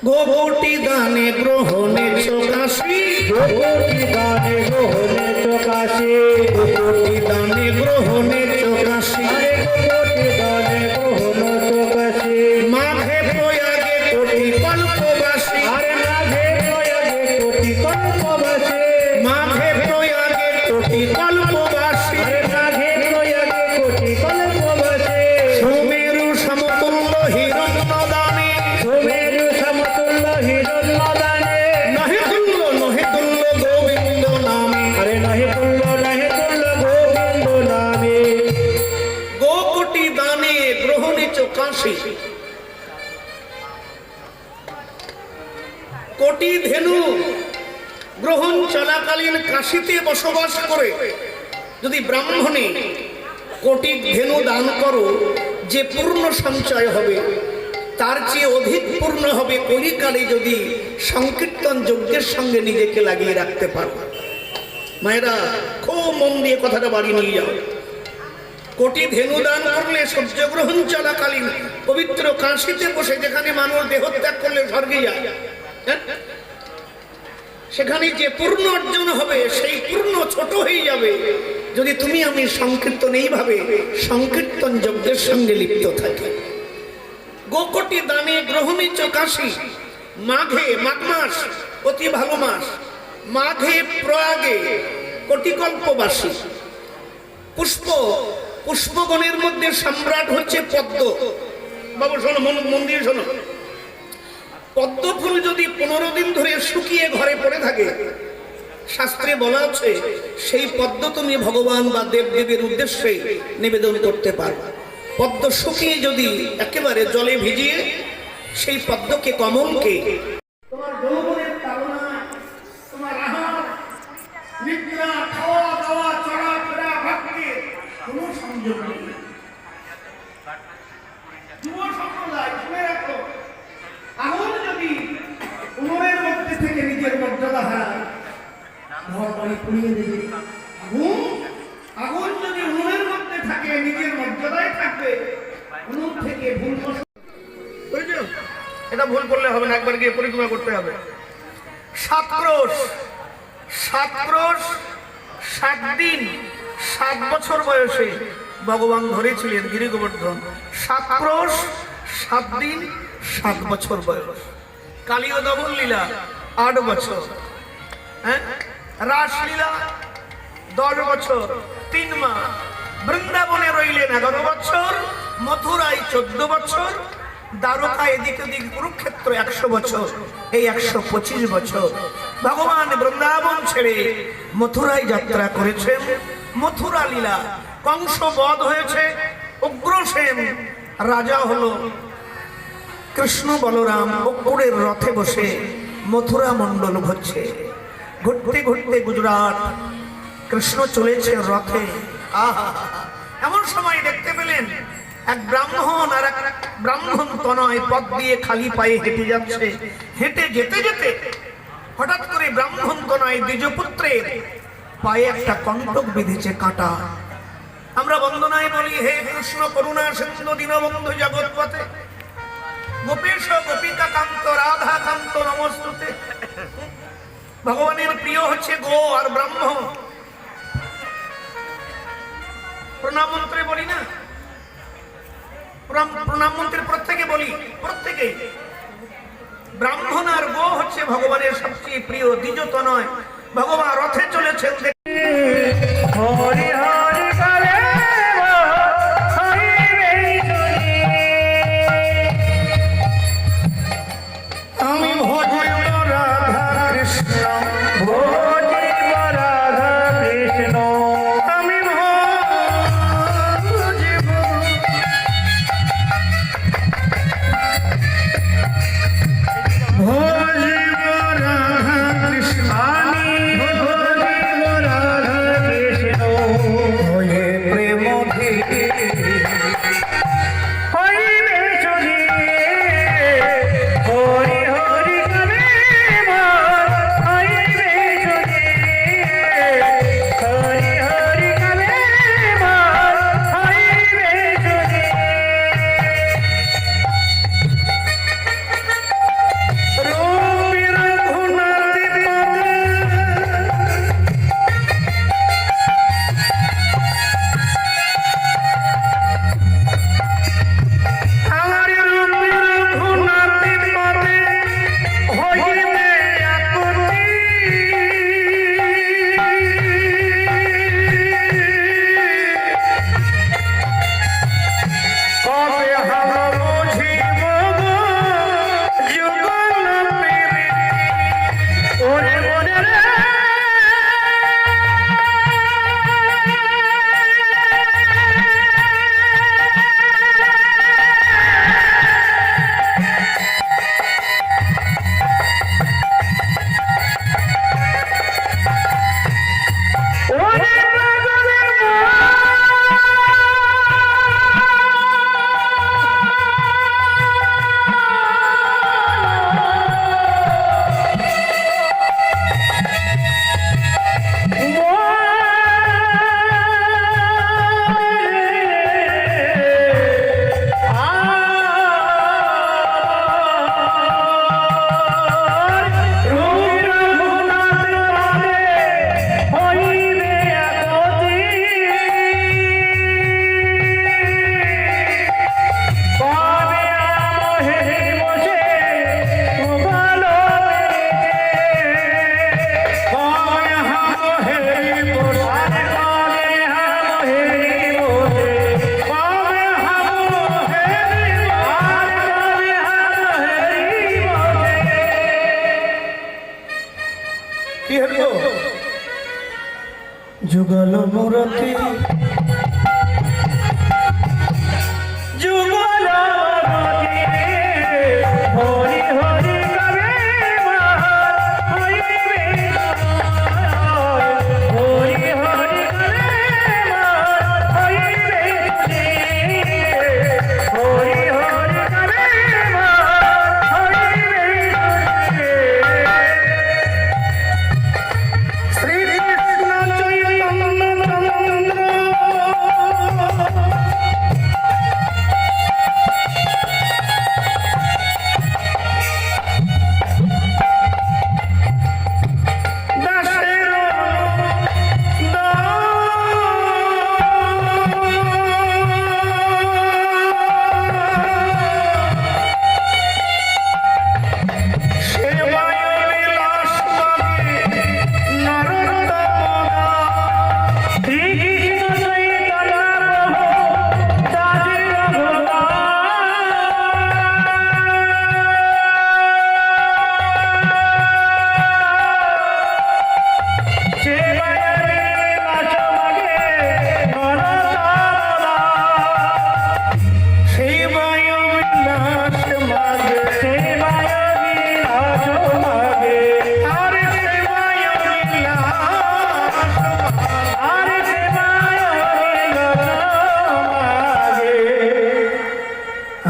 গোটি দানে গ্রহণে চোকাশি, গোটি দানে গ্রহণে চোকাশি, গোটি দানে গ্রহণে চোকাশি, গোটি দানে গ্রহণ চোকাশি, মাঘে প্রয়াগে কোটি কল্পবাসী, আরে মাঘে প্রয়াগে কোটি কল্পবাসী, মাঘে প্রয়াগে কোটি কল্পবাসী, আরে মাঘে প্রয়াগে কোটি কল্পবাসী, সুমেরু সমতুল্য হিরণ্যদানে, সুমেরু সমতুল্য হিরণ্যদানে, নহে তুল্য গোবিন্দ নামে। আরে নহে তুল্য গোবিন্দ নামে। গোটি দানে গ্রহণে চোকাশি, কোটি ধেনু গ্রহণ চলাকালীন কাশিতে বসবাস করে যদি ব্রাহ্মণে কোটি ধেনু দান করো, যে পূর্ণ সঞ্চয় হবে তার চেয়ে অধিক পূর্ণ হবে কলিকালে যদি সংকীর্তন যজ্ঞের সঙ্গে নিজেকে লাগিয়ে রাখতে পারো। মায়েরা খুব মন দিয়ে কথাটা বাড়ি নিয়ে যাও। কোটি ধেনু দান করলে সূর্যগ্রহণ চলাকালীন পবিত্র কাশিতে বসে, যেখানে মানুষ দেহত্যাগ করলে স্বর্গে যায়, হ্যাঁ? সেখানে যে পূর্ণ অর্জন হবে সেই পূর্ণ ছোট হয়ে যাবে যদি তুমি আমি সংকীর্তন এইভাবে সংকীর্তন যজ্ঞের সঙ্গে লিপ্ত থাকি। গোকটি দানে গ্রহণে চোকাশি, মাঘে, মাঘ মাস অতি ভালো মাস, মাঘে প্রয়াগে কোটিকল্পবাসী। পুষ্প, পুষ্পগণের মধ্যে সম্রাট হচ্ছে পদ্ম। বাবু শোনো, মন দিয়ে শোনো। পদ্ম ফুল যদি 15 দিন ধরে শুকিয়ে ঘরে পড়ে থাকে, শাস্ত্রে বলা আছে সেই পদ্ম তুমি ভগবান বা দেবদেবীর উদ্দেশ্যে নিবেদন করতে পারো। পদ্ম শুকিয়ে যদি একেবারে জলে ভিজিয়ে সেই পদ্মকে, কমলকে তোমার যৌবনের তাড়না, তোমার আহার নিদ্রা, খাওয়া দাওয়া, চলাফেরা, ভক্তির কোনো সংযোগ নেই। যুব সম্প্রদায় শুনে রাখো, আগুন যদি উনুনের মধ্যে থেকে নিজের মর্যাদা হারায়, ঘর বাড়ি পুড়িয়ে দেবে। আগুন যদি উনুনের মধ্যে থাকে, নিজের মর্যাদায় থাকবে, উনুন থেকে ভুল বুঝছো? এটা ভুল করলে হবে না, একবার গিয়ে পরিক্রমা করতে হবে। 7 ক্রোশ 7 দিন 7 বছর বয়সে ভগবান ধরেছিলেন গিরি গোবর্ধন। 7 ক্রোশ 7 দিন 7 বছর বয়স। কালীয় দমন লীলা 8 বছর, হ্যাঁ? রাসলীলা 10 বছর 3 মাস। বৃন্দাবনে রইলেন 11 বছর, মথুরায় 14 বছর, দ্বারকা এদিক ওদিক কুরুক্ষেত্র 100 বছর, এই 125 বছর ভগবান বৃন্দাবন ছেড়ে মথুরায় যাত্রা করেছেন। মথুরা লীলা, কংস বধ হয়েছে, উগ্রসেন রাজা হলো, কৃষ্ণ বলরাম অক্কুরের রথে বসে মথুরা মণ্ডল ঘুরছে। ঘুরতে ঘুরতে গুজরাট, কৃষ্ণ চলেছে রথে। আহা, এমন সময় দেখতে পেলেন এক ব্রাহ্মণ আর এক ব্রাহ্মণ তনয় পথ দিয়ে খালি পায়ে হেঁটে যাচ্ছে। হেঁটে যেতে যেতে হঠাৎ করে ব্রাহ্মণ তনয় দ্বিজপুত্রের পায়ে একটা কণ্টক বিঁধেছে, কাঁটা। আমরা বন্দনায় বলি, হে কৃষ্ণ করুণা সিন্ধু দীনবন্ধু জগৎপতে, গোপেশ গোপিকা কান্ত রাধা কান্ত নমস্তুতে। ভগবানের প্রিয় হচ্ছে গো আর ব্রাহ্ম। প্রণাম মন্ত্রে বলি না, প্রণাম মন্ত্রে প্রত্যেকে বলি, প্রত্যেকেই। ব্রাহ্মণ আর গো হচ্ছে ভগবানের সবচেয়ে প্রিয়। দ্বিজত নয়, ভগবান রথে চলেছেন। হরি হরি করে হরি চলি, আমি ভজিব রাধা কৃষ্ণ, ভজিব রাধা কৃষ্ণ, আমি ভজিব যুগল মূরতি যুগল মূরতি হরি হরি কবে হইবে হরি হরি কবে হইবে হরি হরি কবে হইবে শ্রী কৃষ্ণ চৈতন্য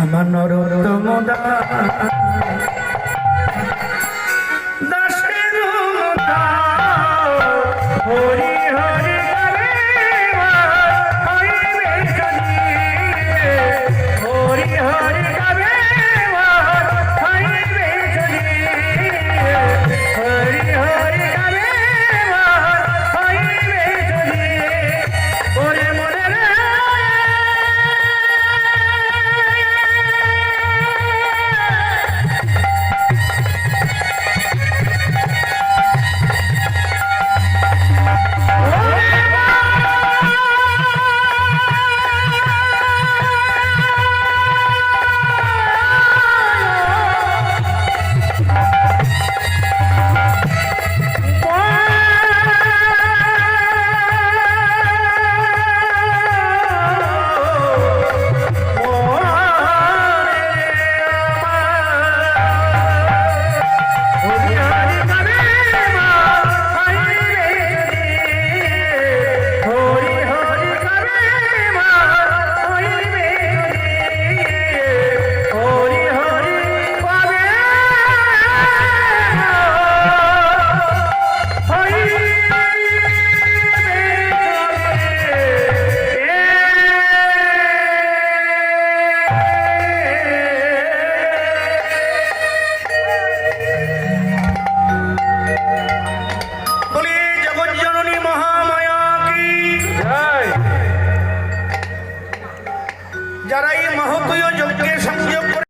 আমার নরোত্তম দাসের হরি হরি কবে হইবে হরি হরি কবে হইবে হরি হরি কবে হইবে ওরে মনে রে বলি জগজ্জননী মহামায়া কি যারা এই মহতীয় যজ্ঞে সংযোগ করে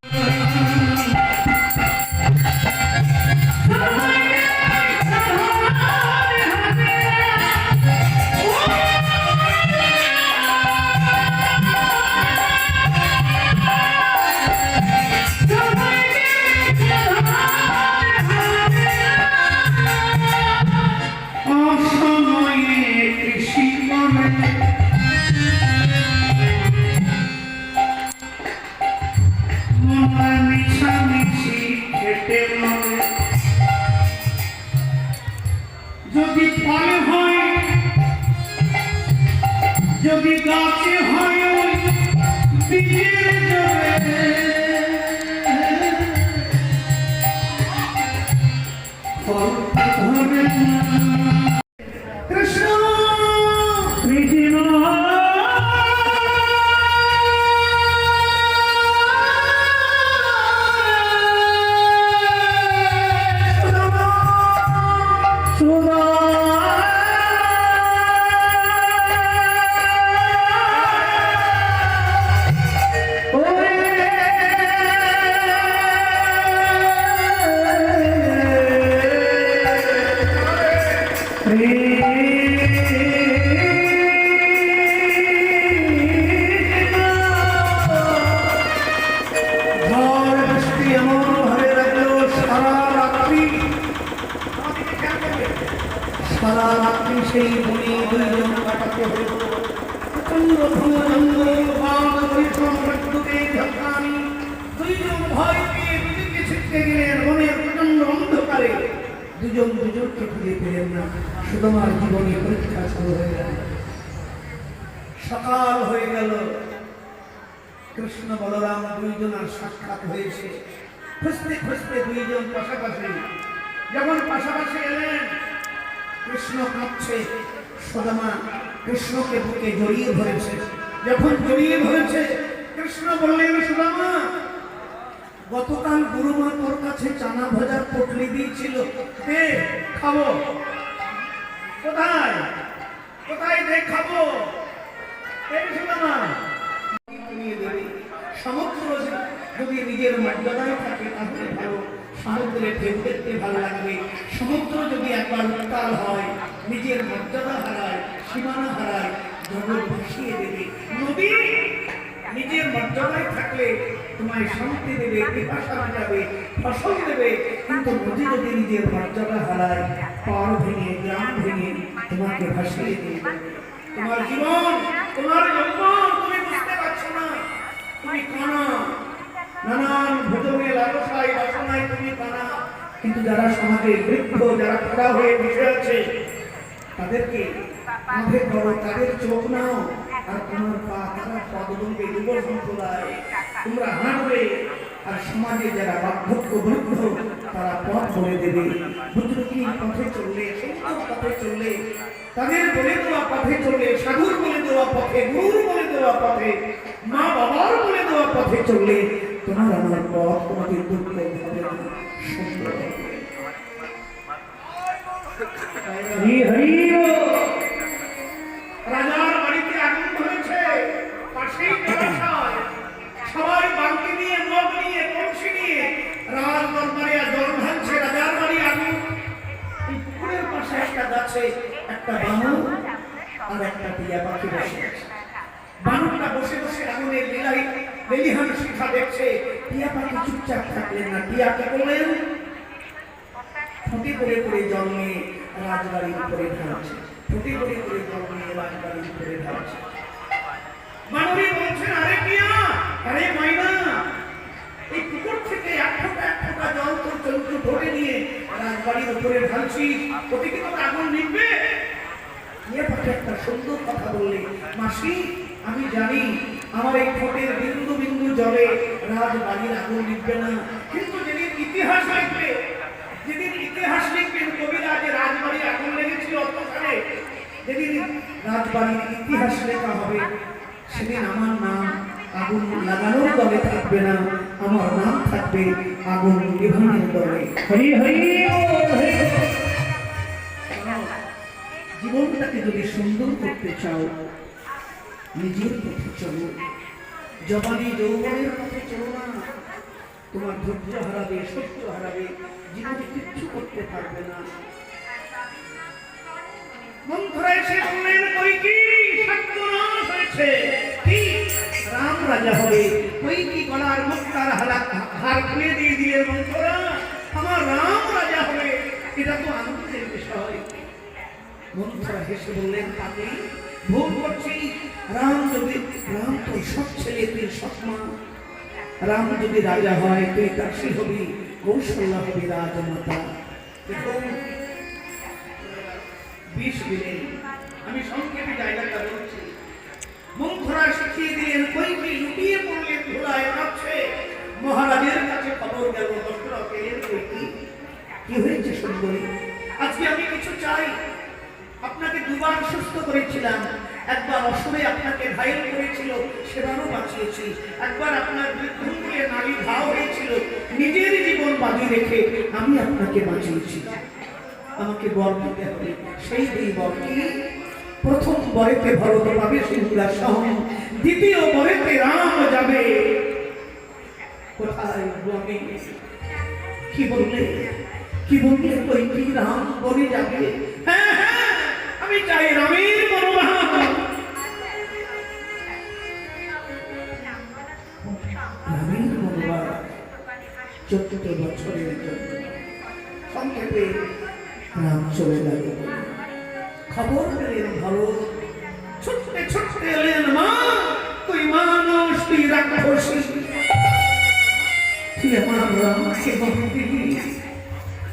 যদি ফলে হয় যদি গাছে হয় বীজের জলে ফল ধরে না। কৃষ্ণ কৃষ্ণ সারা রাত্রি সেই বনে দুইজন কাটাতে হলো। প্রচণ্ড ঘন জঙ্গল, বাঘ, হরিণ, মৃত্যুকে ঝক্কানি, দুইজন ভয় পেয়ে দুদিকে ছিটকে গেলেন। বনের প্রচণ্ড অন্ধকারে দুজন দুজনকে খুঁজে পেলেন না। সুদামার জীবনে পরীক্ষা শুরু হয়ে গেল। সকাল হয়ে গেল, কৃষ্ণ বলরাম দুইজনের সাক্ষাৎ হয়েছে। খুঁজতে খুঁজতে দুইজন পাশাপাশি, যখন পাশাপাশি এলেন, কৃষ্ণ কাঁদছে, সুদামা কৃষ্ণকে বুকে জড়িয়ে ধরেছে। যখন জড়িয়ে ধরেছে, কৃষ্ণ বললেন, সুদামা, গতকাল গুরুমা তোর কাছে চানা ভাজার পটলি দিয়েছিল, দে খাবো। কোথায় কোথায় দে খাবো? এই সুদামা, সমুদ্র যদি নিজের মর্যাদায় থাকে তাহলে ভালো, সমুদ্রের ঢেউ দেখতে ভালো লাগবে। সমুদ্র যদি একবার উত্তাল হয়, নিজের মর্যাদা হারায়, সীমানা হারায়, জগৎ ভাসিয়ে দেবে। নদী নিজের মর্যাদায় থাকলে তোমায় শান্তি দেবে, পিপাসা মেটাবে, ফসল দেবে। কিন্তু নদী যদি নিজের মর্যাদা হারায়, পার ভেঙে, গ্রাম ভেঙে তোমাকে ভাসিয়ে দেবে। তোমার জীবন, তোমার যৌবন তুমি বুঝতে পারছো না, তুমি কানা, নানান ভোজনে লালসায় বাসনায় তুমি কানা। কিন্তু যারা সমাজে বৃদ্ধ, যারা খোড়া হয়ে বসে আছে, তাদেরকে কাঁধে করো, তাদের চোখ নাও, আর তোমার পা তারা পদবন্ধে যুব সম্প্রদায় তোমরা হাঁটবে। আর সমাজে যারা বার্ধক্য বৃদ্ধ, তারা পথ বলে দেবে। বুদ্ধিহীন পথে চললে, সুন্দর পথে চললে, তাদের বলে দেওয়া পথে চললে, সাধুর বলে দেওয়া পথে, গুরুর বলে দেওয়া পথে, মা বাবার বলে দেওয়া পথে চললে তোমার আমার পথ কোনোদিন দুর্লভ হবে না, সুন্দর হবে। রাজার বাড়িতে আগুন ধরেছে, পাশেই জলাশয়, সবাই বালতি নিয়ে, মগ নিয়ে, কলসি নিয়ে রাজ দরবারে জল ঢালছে। রাজার বাড়ি আগুন। এই পুকুরের পাশে একটা গাছে একটা বানর আর একটা টিয়া পাখি বসে আছে। বানরটা বসে বসে আগুনের লেলিহান শিখা দেখছে। টিয়া পাখি চুপচাপ থাকলেন না। টিয়াকে বললেন, ফুটে করে করে জল নিয়ে রাজবাড়ির উপরে ঢালছে, ফুটে করে করে জল নিয়ে রাজবাড়ির উপরে ঢালছে। বানরী বলছেন, আরে টিয়া, আরে মাইনা, এই পুকুর থেকে এক ফোঁটা জল তোর চলতে ধরে নিয়ে রাজবাড়ির উপরে ঢালছিস, ওতে কি তোর আগুন নিভবে? টিয়া পাখি একটা সুন্দর কথা বললে, মাসি, আমি জানি আমার এই ঠোঁটের বিন্দু বিন্দু জলে রাজবাড়ির আগুন নিভবে না। কিন্তু যেদিন ইতিহাস লিখবে, যেদিন ইতিহাস লিখবেন কবিরা যে রাজবাড়ির আগুন লেগেছিল অত্যাচারে, যেদিন রাজবাড়ির ইতিহাস লেখা হবে, সেদিন আমার নাম আগুন লাগানোর দলে থাকবে না, আমার নাম থাকবে আগুন নিভানোর দলে। হরি হরি হরি। জীবনটাকে যদি সুন্দর করতে চাও, নিজের পথে চলো, জবানি যৌবনের পথে চলো না। তোমার ধৈর্য হারাবে, সত্য হারাবে, জীবনে কিচ্ছু করতে পারবে না। মন্থরা এসে বললেন, কইকি সর্বনাশ হয়েছে, কি রাম রাজা হবে। কইকি গলার মুক্তার হার খুলে দিয়ে দিলে, মন্থরা আমার রাম রাজা হবে, এটা তো আনন্দের বিষয়। মন্থরা হেসে বললেন, পাপি ভুল করছি। রাম তো সব ছেলে, তুই সৎ মা। রাম যদি রাজা হয়, তুই দাসী হবি, কৌশল্যা হবি রাজমাতা। দেখুন, 20 মিনিট আমি সংক্ষেপে জায়গাটা বলছি। মন্থরা শিখিয়ে দিলেন, কইকি লুটিয়ে পড়লেন ধুলায়, কাঁপছে। মহারাজের কাছে খবর গেল, দশরথ এলেন, কইকি কি হয়েছে সুন্দরী? আজকে আমি কিছু চাই। আপনাকে দুবার সুস্থ করেছিলাম, একবার অসুরে আপনাকে ঘায়েল করেছিল, সেবারও বাঁচিয়েছি। একবার আপনার বৃদ্ধঙ্গুলে নারী ঘাও হয়েছিল, নিজের জীবন বাজি রেখে আমি আপনাকে বাঁচিয়েছি। আমাকে বর দিতে হবে। সেই দুই বর কি? প্রথম বরেতে ভরত পাবে সিংহাসন, দ্বিতীয় বরেতে রাম যাবে। কোথায় বনে? কি বললে? কি বললে? কইকি রাম বনে যাবে? হ্যাঁ হ্যাঁ, আমি চাই রামের বনবাস। রামের বনবাস 14 বছরের জন্য। সংক্ষেপে রাম চলে গেল। খবর পেলেন ভরত, ছুটতে ছুটতে এলেন, মা তুই মানুষ, তুই রাক্ষসী, তুই আমার রামকে বনে দিলি,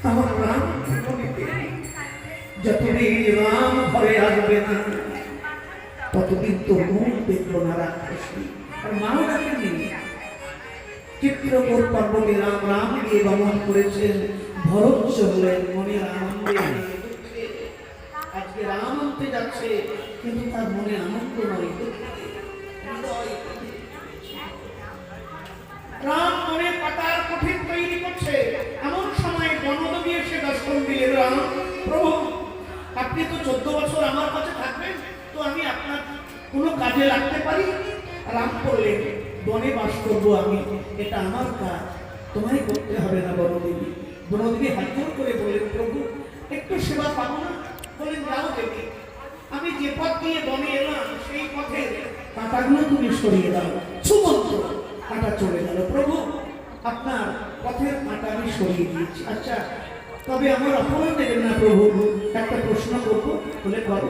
আমার রামকে বনে দিলি। যতদিন রাম ঘরে আসবে না ততদিন তো মুখ দেখলো না রাক্ষসী। আর মাও ডাকেনি। চিত্রকূট পর্বতে রাম রাম দিয়ে গমন করেছেন, ভরত চললেন মনের আনন্দে। আজকে রাম আনতে যাচ্ছে, কিন্তু তার মনে আনন্দ নয়, রাম মনে পাতার কঠিন তৈরি করছে। এমন সময় বনদেবী এসে দর্শন দিলেন। রাম, প্রভু আপনি তো 14 বছর আমার কাছে থাকবেন, তো আমি আপনার কোনো কাজে লাগতে পারি? রাম বললেন, বনে বাস করবো আমি, এটা আমার কাজ, তোমায় করতে হবে না বনদেবী। বনদেবী হাত জোড় করে বললেন, প্রভু একটু সেবা পাবো না? বলেন, যাও দেবী, আমি যে পথ দিয়ে বনে এলাম সেই পথে কাঁটাগুলো তুমি সরিয়ে দাও। সুমন্ত্র কাঁটা চলে গেল। প্রভু আপনার পথের কাঁটা আমি সরিয়ে দিয়েছি। আচ্ছা, তবে আমার অপমান দেবেন না প্রভু, একটা প্রশ্ন করবো। বলে, করো।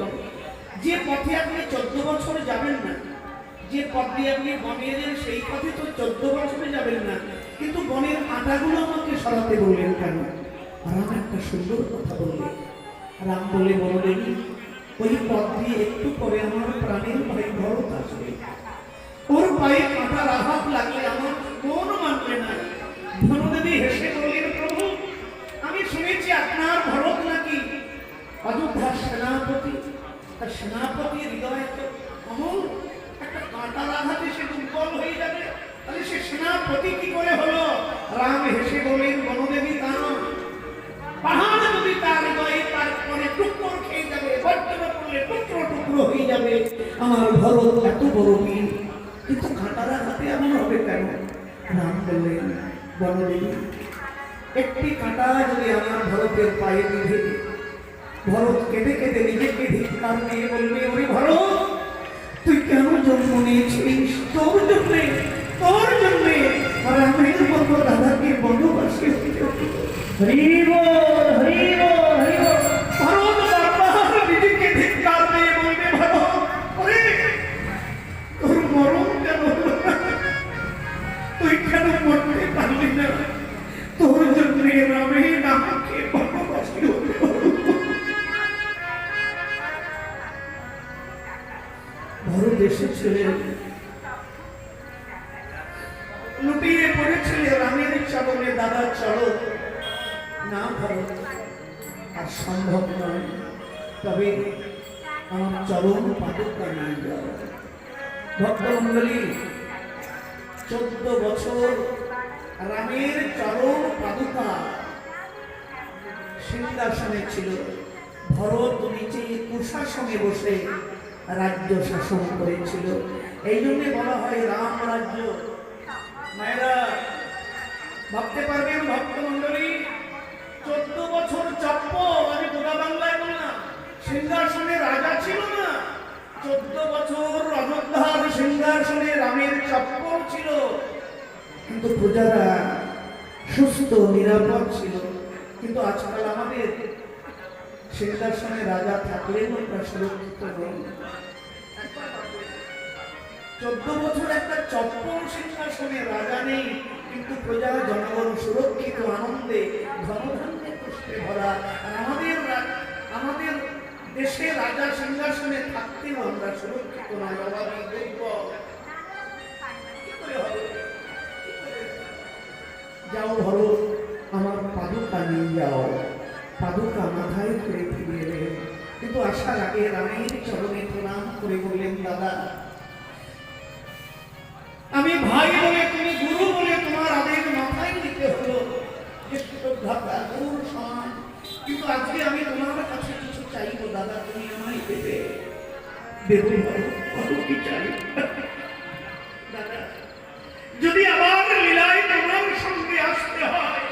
যে পথে আপনি 14 বছরে যাবেন না, যে পথ দিয়ে আপনি বনে এলেন সেই পথে তো 14 বছরে যাবেন না, কিন্তু বনের কাঁটাগুলো আমাকে সরাতে বললেন কেন? রাম একটা সুন্দর কথা বললেন। রাম বলে, বনদেবী ওই পথ দিয়ে একটু পরে আমার প্রাণের ভাই ভরত আসবে, ওর পায়ে কাঁটার আঘাত লাগলে আমার মন মানবে না। বনদেবী হেসে বললেন, প্রভু আমি শুনেছি আপনার ভরত নাকি অযোধ্যার সেনাপতি, তার সেনাপতির হৃদয় তো অমল, একটা কাঁটার আঘাতে সে দুর্বল হয়ে যাবে, তাহলে সে সেনাপতি কি করে হলো? রাম হেসে বললেন, বনদেবী কারণ পাহাড় যদি তার হৃদয়ে তার মনে টুকরো খেয়ে যাবে, বজ্র পড়লে টুকরো টুকরো হয়ে যাবে। আমার ভরত এত বড় বীর, কিন্তু কাঁটার আঘাতে এমন হবে কেন? রাম বললেন, বনদেবী একটি কাঁটা যদি আমার ভরতের পায়ে বিঁধে, ভরত কেঁদে কেঁদে নিজেকে ধিক্কার দিয়ে বলবে, ওরে ভরত তুই কেন জন্ম নিয়েছিস? তোর জন্যে, তোর জন্যে রামের মতো দাদাকে বনবাসী হতে হবে। হরিব হরিব হরিব। ভরত বারবার নিজেকে ধিক্কার দিয়ে বলবে, ভরত ওরে তোর মরণ কেন হলো না? তুই কেন মরতে পারলি না? তোর জন্যে রামের আমাকে বনবাসী হতে হবে। ভরত এসেছিলেন, লুটিয়ে পড়েছিলেন রামের চরণে, দাদা চলো না ভরত আর সম্ভব নয়, তবে আমার চরণ পাদুকা নিয়ে যাও। ভক্তমণ্ডলী 14 বছর রামের চরণ পাদুকা সিংহাসনে ছিল। ভরত নিচে কুশাসনে বসে রাজ্য শাসন করেছিল। এই জন্য বলা হয় রাম রাজ্য। মায়েরা ভাবতে পারবেন ভক্তমণ্ডলী, 14 বছর চপ্প, আমি গোটা বাংলায় বললাম, সিংহাসনে রাজা ছিল না। 14 বছর অযোধ্যার সিংহাসনে রামের চপ্প ছিল, কিন্তু প্রজারা সুস্থ নিরাপদ ছিল। কিন্তু আজকাল আমাদের সিংহাসনে রাজা থাকলেও আমরা সুরক্ষিত নই। 14 বছর একটা চপ্পল সিংহাসনে রাজা নেই, কিন্তু প্রজা জনগণ সুরক্ষিত, আনন্দে ধনধান্যে পুষ্পে ভরা। আর আমাদের দেশে রাজা সিংহাসনে থাকতেও আমরা সুরক্ষিত নয়, অভাবী দুর্বল। কি করে হবে? যাও ভরত আমার পাদুকা নিয়ে যাও। পাদুকা মাথায় করে ফিরে এলেন, কিন্তু আসার আগে রামের চরণে প্রণাম করে বললেন, দাদা আমি ভাই বলে, তুমি গুরু বলে তোমার আদেশ মাথায় নিতে হলো, গুরুর সমান। কিন্তু আজকে আমি তোমার কাছে কিছু চাইবো দাদা, তুমি আমায় দেবে। দেবো কি চাই দাদা? যদি আবার লীলায় তোমার সঙ্গে আসতে হয়,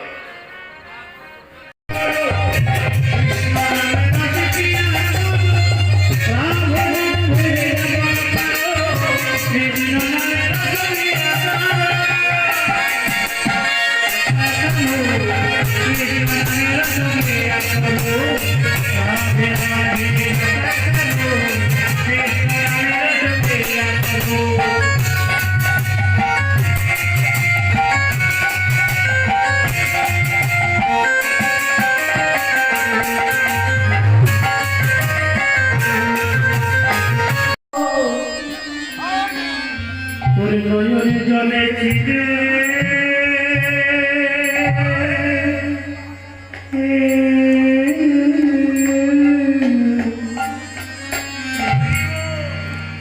Radhe Radhe তোর নয়ন জলে চিরে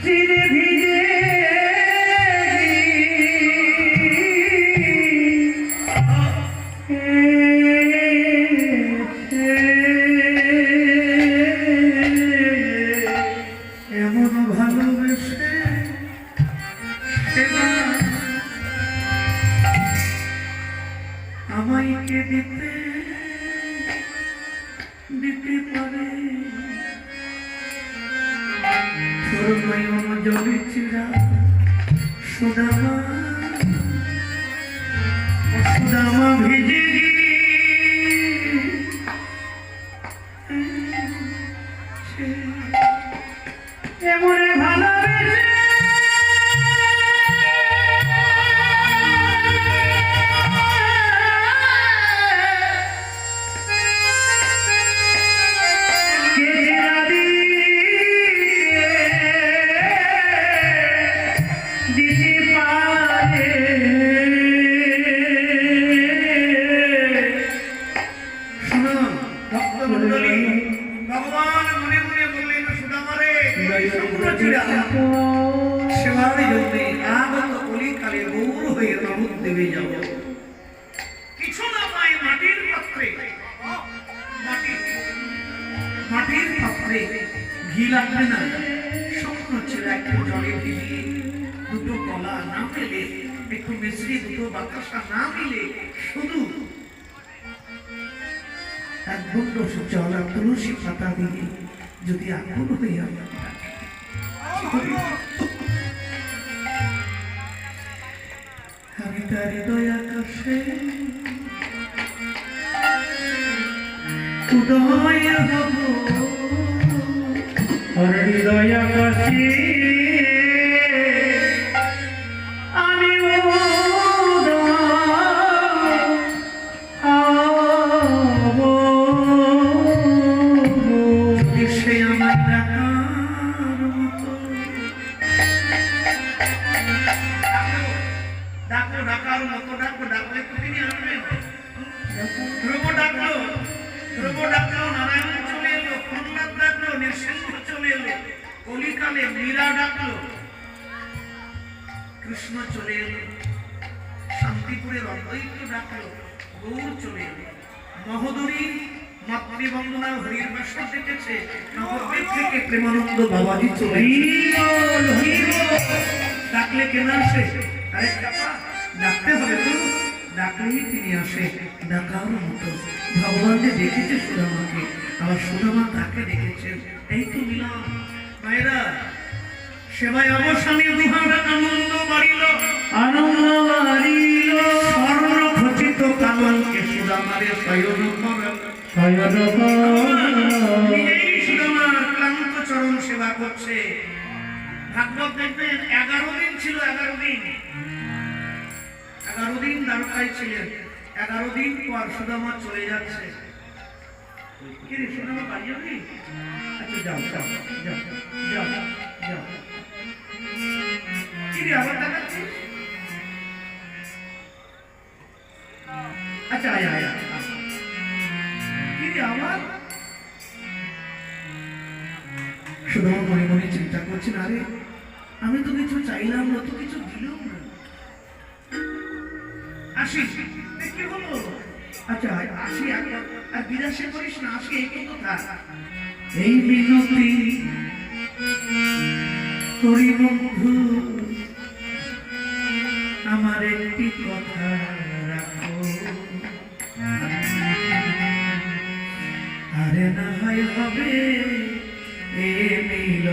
চিরে ভিজে এমন ভালোবেসে আমাইকে দিতে পারে তোর নয়ন জলে চিরা সুদামা ভিজে এমন ভালোবেসে ভগবান মনে মনে বললেন সুদামারে সেবার জন্য আগত কলিকালে গৌর হয়ে নমক দেবে যাব কিছু না পাই মাটির পাত্রে মাটির পাত্রে ঘি লাগবে না স্বপ্ন ছিল একটু জলে ভিজিয়ে দুটো কলা না পেলে একটু মিশ্রি দুটো বাতাসা না মিলে শুধু এক বন্ধ জল আর তুলসী পাতা দিয়ে যদি আগুন হয়ে আমি তার হৃদয় আকাশে উদয় হব আর হৃদয় আকাশে আমি সে আমার ডাকার মতো ডাকার মতো ডাকলে তুমি আসবেন ধ্রুব ডাকলো নারায়ণ চলে এলো প্রহ্লাদ ডাকলো নৃসিংহ চলে এলো কলিকালে মীরা ডাকলো কৃষ্ণ চলে এলো শান্তিপুরের অদ্বৈত ডাকলো গৌর চলে এলো মহোদরী মাতৃবন্দনা হরির বাসর দেখেছে নবদ্বীপ থেকে প্রেমানন্দ বাবাজি চলে ডাকলে কেন আসে আরে ডাকতে হবে তো ডাকলেই তিনি আসে ডাকার মতো ভগবান যে দেখেছে সুদামাকে আবার সুদামা তাকে দেখেছেন এই তো মিলন মায়েরা সেবায় অবসানে দুহার আনন্দ বাড়িল স্বর্ণ খচিত কাননকে সুদামারে শয়ন এই সুদামার ক্লান্ত চরণ সেবা করছে ভাগবত দেখবেন 11 দিন ছিল 11 দিন দ্বারকায় ছিলেন 11 দিন পর সুদামা চলে যাচ্ছে কি রে সুদামা বাড়ি যাবি আচ্ছা যাও কি রে আবার দেখাচ্ছিস আচ্ছা আয় কি রে আবার সুদামা মনে মনে চিন্তা করছেন আরে আমি তো কিছু চাইলাম না তো কিছু দিলাম না আসি কি হলো আচ্ছা আসি আর বিরাশে করিস না আসি এই কথা এই মিনতি করি বন্ধু আমার একটি কথা রাখো আরে না হয় হবে এ মিল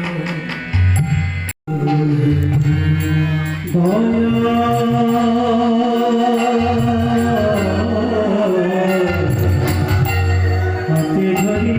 হাতে ধরে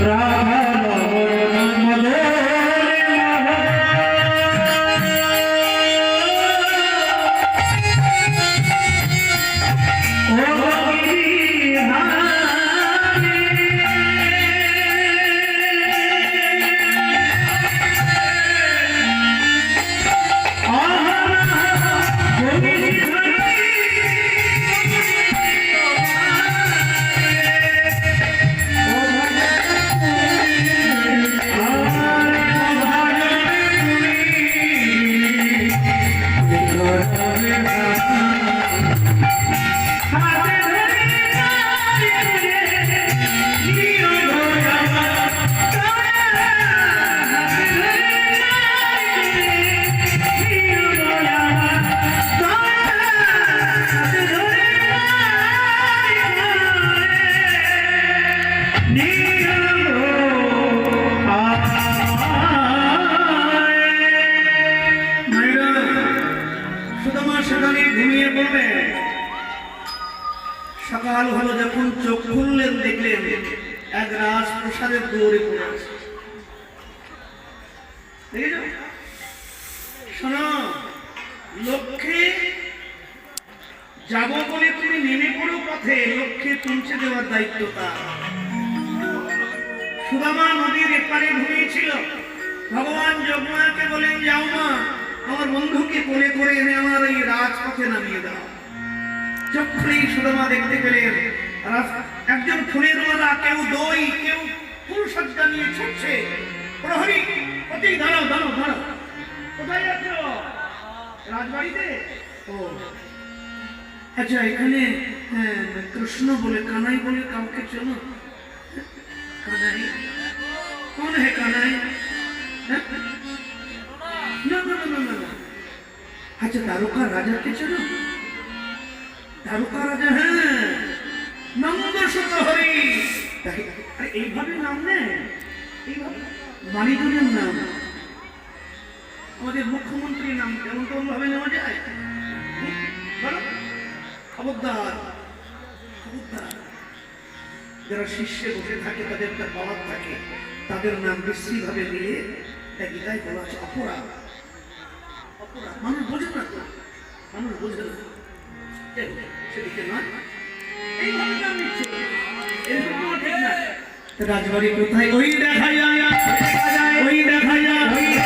রাধা মদন সকাল হলো যখন চোখ খুললেন দেখলেন এক রাজপ্রাসাদের দৌড়ে পড়ে আছে। দেখেছো? শোনো, লক্ষ্যে যাব বলে তুমি নেমে পড়ো পথে, লক্ষ্যে পৌঁছে দেওয়ার দায়িত্ব তার। সুদামা নদীর এপারে ঘুমিয়েছিল। ভগবান যজ্ঞমাকে বলেন, যাও মা, আমার বন্ধুকে কোলে করে এনে আমার এই রাজপথে নামিয়ে দাও। যখনই সুদামা দেখতে পেলেন একজন ফুলের মালা, কেউ দই, কেউ ফুল সজ্জা নিয়ে ছুটছে। প্রহরী, অতি দাঁড়াও দাঁড়াও দাঁড়াও, কোথায় যাচ্ছ? রাজবাড়িতে? ও আচ্ছা, এখানে কৃষ্ণ বলে, কানাই বলে কাউকে চেনো? কানাই? কোন হে কানাই? না না না না না। আচ্ছা, দ্বারকা রাজাকে চেনো? দ্বারকা রাজা, হ্যাঁ, নন্দসুত হরি। এইভাবে নাম নেয়, এইভাবে বাণীগুলির নাম, আমাদের মুখ্যমন্ত্রীর নাম কেমন কেমন ভাবে নেওয়া যায়? বলো, খবরদার খবরদার। যারা শীর্ষে বসে থাকে, তাদের একটা পাওয়ার থাকে, তাদের নাম বিশ্রী ভাবে নিয়ে গীতায় বলা আছে অপরাধ। অপরাধ মানুষ বোঝে না তো, মানুষ বোঝে না, সেদিকে নয়, এইভাবে নাম নিচ্ছে, এরকম ঠিক না। রাজবাড়ি কোথায়? ওই দেখা যায়, ওই দেখা যায়।